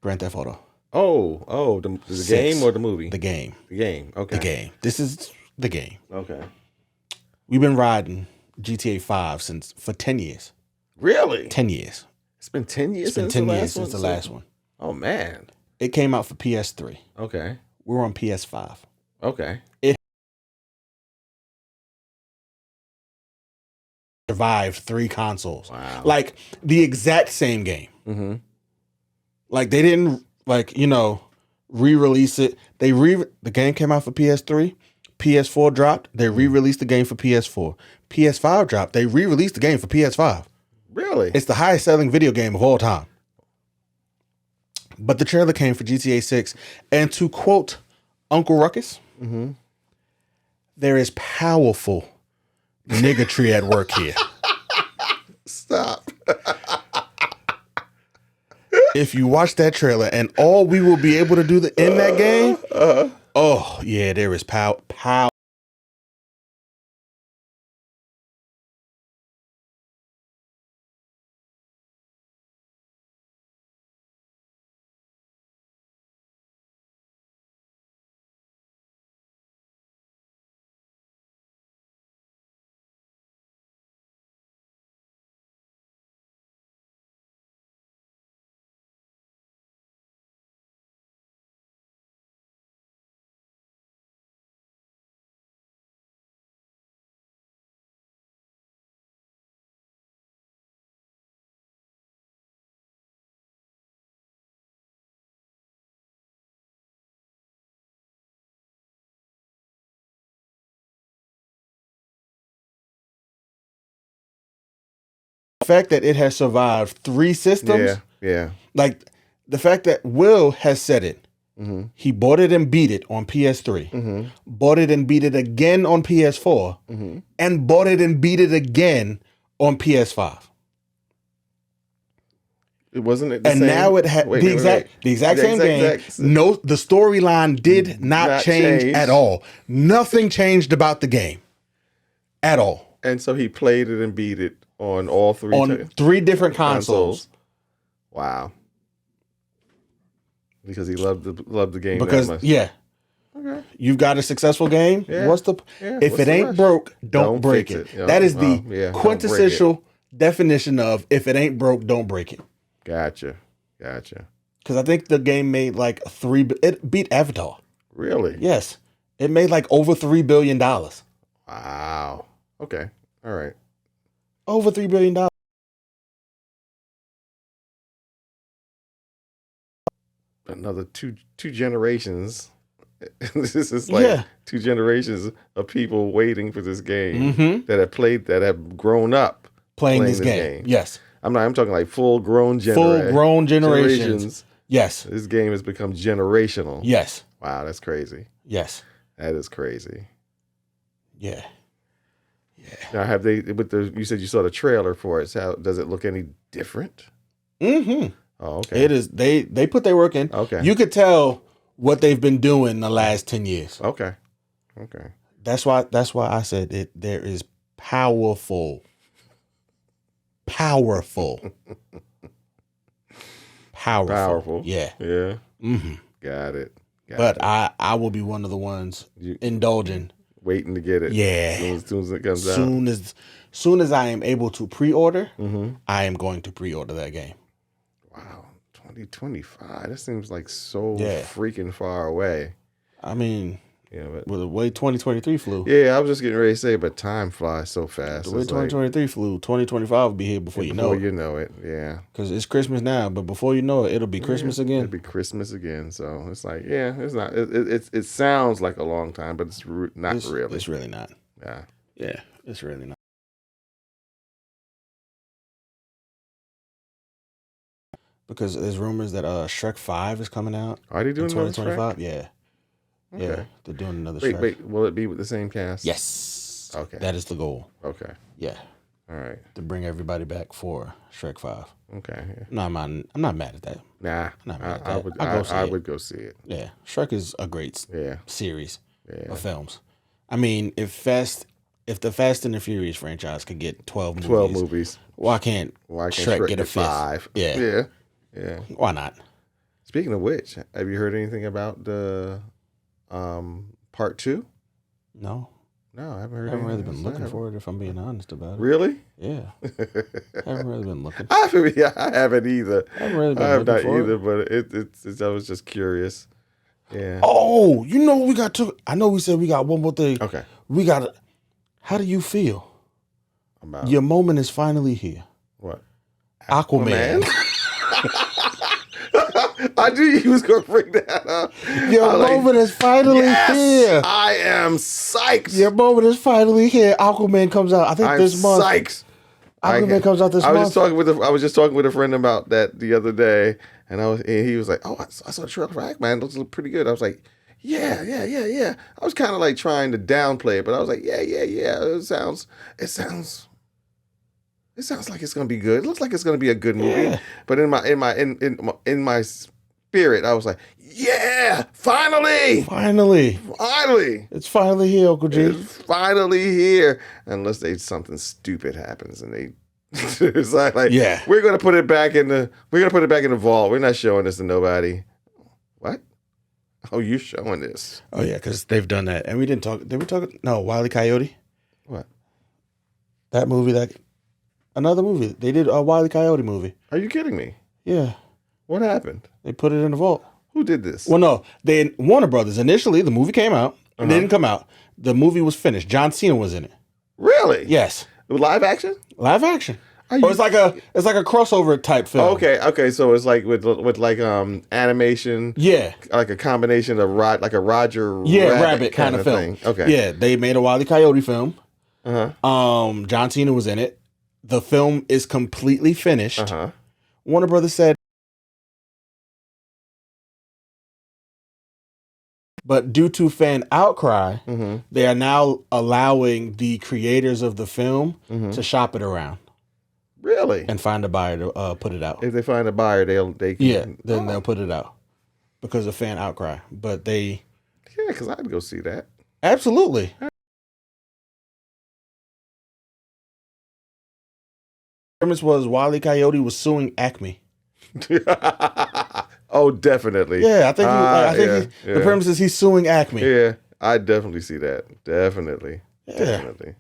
Grand Theft Auto. Oh, the game or the movie? The game. The game. Okay. The game. This is the game. Okay. We've been riding GTA 5 for 10 years. Really? 10 years. It's been 10 years It's been 10 years since the last one. Oh, man. It came out for PS3. Okay. We're on PS5. Okay. It survived 3 consoles. Wow. Like the exact same game. Mm-hmm. Like they didn't re-release it. The game came out for PS3. PS4 dropped. They re-released the game for PS4. PS5 dropped. They re-released the game for PS5. Really? It's the highest selling video game of all time. But the trailer came for GTA 6, and to quote Uncle Ruckus, there is powerful niggatry at work here. Stop. If you watch that trailer, and all we will be able to do in that game, oh yeah, there is power. The fact that it has survived 3 systems, Yeah. like the fact that Will has said it. He bought it and beat it on PS3, bought it and beat it again on PS4, and bought it and beat it again on PS5. It wasn't it. And same? now it had the exact same game. No, the storyline did not change at all. Nothing changed about the game at all. And so he played it and beat it on all 3 on 3 different consoles. Wow. Because he loved the game because that much. Yeah. Okay. You've got a successful game. Yeah. If it ain't broke, don't break it. You know? That is the quintessential definition of if it ain't broke, don't break it. Gotcha. Because I think the game made like it beat Avatar. Really? Yes. It made like over $3 billion. Wow. Okay. All right. Over $3 billion. Another two generations. This is like 2 generations of people waiting for this game that have grown up playing this game. Yes. I'm talking like full grown generations. Yes. This game has become generational. Yes. Wow, that's crazy. Yes. That is crazy. Yeah. Now, have they? You said you saw the trailer for it. So does it look any different? Mm-hmm. Oh, okay. It is. They put their work in. Okay. You could tell what they've been doing the last 10 years. Okay. That's why I said it. There is powerful. Powerful. Yeah. Yeah. Mm-hmm. Got it. But I will be one of the ones indulging. Waiting to get it. Yeah. As soon as it comes out. Soon as I am able to pre-order, I am going to pre-order that game. Wow. 2025. That seems like so freaking far away. I mean, Yeah, but Well, the way 2023 flew. yeah, I was just getting ready to say, but time flies so fast. The way It's 2023 flew, 2025 will be here before you know it. Before you know it, yeah. Because it's Christmas now, but before you know it, it'll be Christmas again. It'll be Christmas again. So it's like, yeah, it's not. It sounds like a long time, but it's not really. It's really not. Yeah. Yeah, it's really not. Because there's rumors that Shrek 5 is coming out. Are they doing in 2025? Yeah. Okay. Yeah, they're doing another Shrek. Wait, will it be with the same cast? Yes. Okay. That is the goal. Okay. Yeah. All right. To bring everybody back for Shrek 5. Okay. Yeah. No, I'm not mad at that. Nah. I'm not mad at that. I would go see it. Yeah. Shrek is a great series of films. I mean, if the Fast and the Furious franchise could get 12 movies, why can't Shrek get a fifth? 5? Yeah. Yeah. Why not? Speaking of which, have you heard anything about the part 2? No. No, I haven't heard. I haven't really been looking for it, if I'm being honest about it. Really? Yeah. I haven't really been looking. I haven't either. I haven't really been I have looking not for either, it. but it's I was just curious. Yeah. Oh, you know, I know we said we got one more thing. Okay. How do you feel? About Your moment is finally here. what? Aquaman. I knew you was going to bring that up. Your moment is finally here. I am psyched. Your moment is finally here. Aquaman comes out, I think, this month. Psyched. Aquaman comes out this month. I was just talking with a friend about that the other day, and he was like, "Oh, I saw a trailer for Aquaman. It looks pretty good." I was like, "Yeah." I was kind of like trying to downplay it, but I was like, "Yeah." It sounds like it's gonna be good. It looks like it's gonna be a good movie. Yeah. But in my spirit, I was like, "Yeah, finally, It's finally here, Uncle G. it's finally here." Unless something stupid happens and they, it's like Yeah. we're gonna put it back in the vault. We're not showing this to nobody. What? Oh, you showing this? Oh yeah, because they've done that, and we didn't talk. Did we talk? No, Wile E. Coyote. What? That movie. Another movie. They did a Wile E. Coyote movie. Are you kidding me? Yeah. What happened? They put it in the vault. Who did this? Well, no, Warner Brothers. Initially, the movie came out. It didn't come out. The movie was finished. John Cena was in it. Really? Yes. Live action? Live action. It's like a crossover type film. Okay. So it's like with like animation. Yeah. Like a combination of Roger Rabbit kind of film. thing. Okay. Yeah, they made a Wile E. Coyote film. Uh-huh. John Cena was in it. The film is completely finished. Uh-huh. Warner Brothers said, but due to fan outcry, they are now allowing the creators of the film to shop it around. Really? And find a buyer to put it out. If they find a buyer, they can, they'll put it out because of fan outcry. But because I'd go see that. Absolutely. The premise was Wile E. Coyote was suing Acme. Oh, definitely. Yeah, I think the premise is he's suing Acme. Yeah, I definitely see that. Definitely. Yeah. Definitely.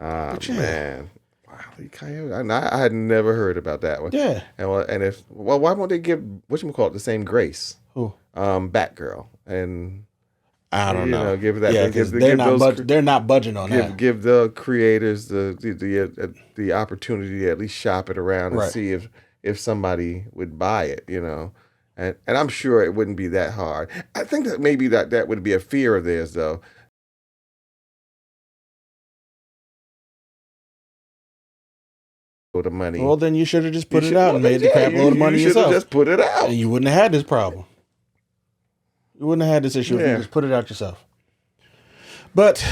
Man. Wile E. Coyote. I had never heard about that one. Yeah. And why won't they give whatchamacallit the same grace? Who? Batgirl. And I don't know. Give that. Yeah, because they're not budging on that. Give the creators the opportunity to at least shop it around and see if somebody would buy it, And I'm sure it wouldn't be that hard. I think that maybe that would be a fear of theirs, though. The money. Well, then you should have just put it out and made the crap load of money you yourself. Just put it out, and you wouldn't have had this problem. You wouldn't have had this issue if you just put it out yourself. But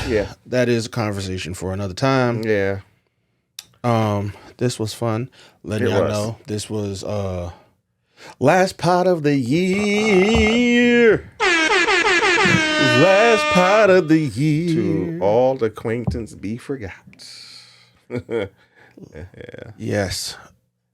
that is a conversation for another time. Yeah. This was fun. Letting y'all know this was last part of the year. Last part of the year. To all the acquaintance be forgot. Yes.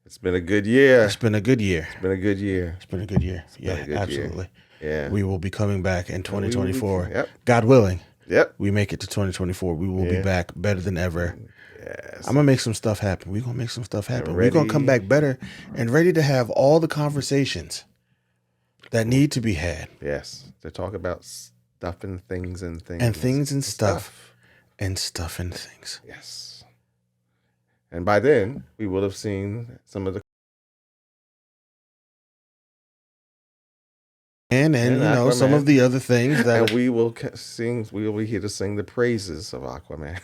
It's been a good year. It's been a good year. Absolutely. Year. Yeah. We will be coming back in 2024. Yep. God willing. Yep. We make it to 2024. We will be back better than ever. Yes. I'm going to make some stuff happen. We're going to make some stuff happen. We're going to come back better and ready to have all the conversations that need to be had. Yes. To talk about Stuff and things and things. And things and stuff. And stuff and things. Yes. And by then, we will have seen some of the... And you know, some of the other things that... And we will be here to sing the praises of Aquaman.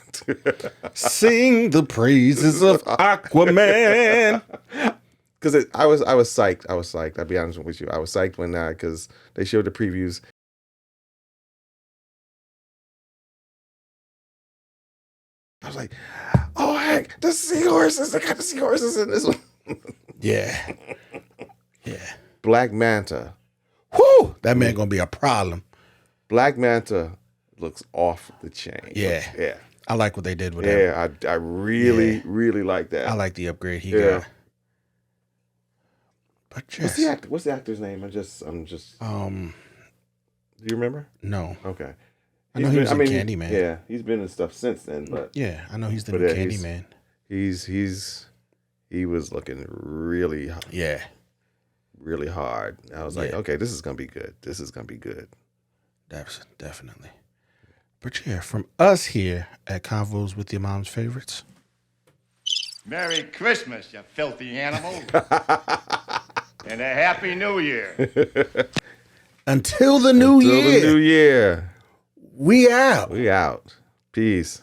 Sing the praises of Aquaman. Because I was psyched. I'll be honest with you. I was psyched when because they showed the previews. I was like, oh heck, the seahorses! I got the seahorses in this one. Yeah. Black Manta. Whoo! That man gonna be a problem. Black Manta looks off the chain. Yeah. I like what they did with him. Yeah, I really like that. I like the upgrade he got. But just what's the actor's name? I'm just do you remember? No. Okay. I know he was in Candyman. Yeah, he's been in stuff since then, but yeah, I know he's the new Candyman. He was looking really really hard. I was like, okay, this is gonna be good. This is gonna be good. Definitely. But yeah, from us here at Convos with Your Mom's Favorites. Merry Christmas, you filthy animal. And a Happy New Year. Until the new year. We out. We out. Peace.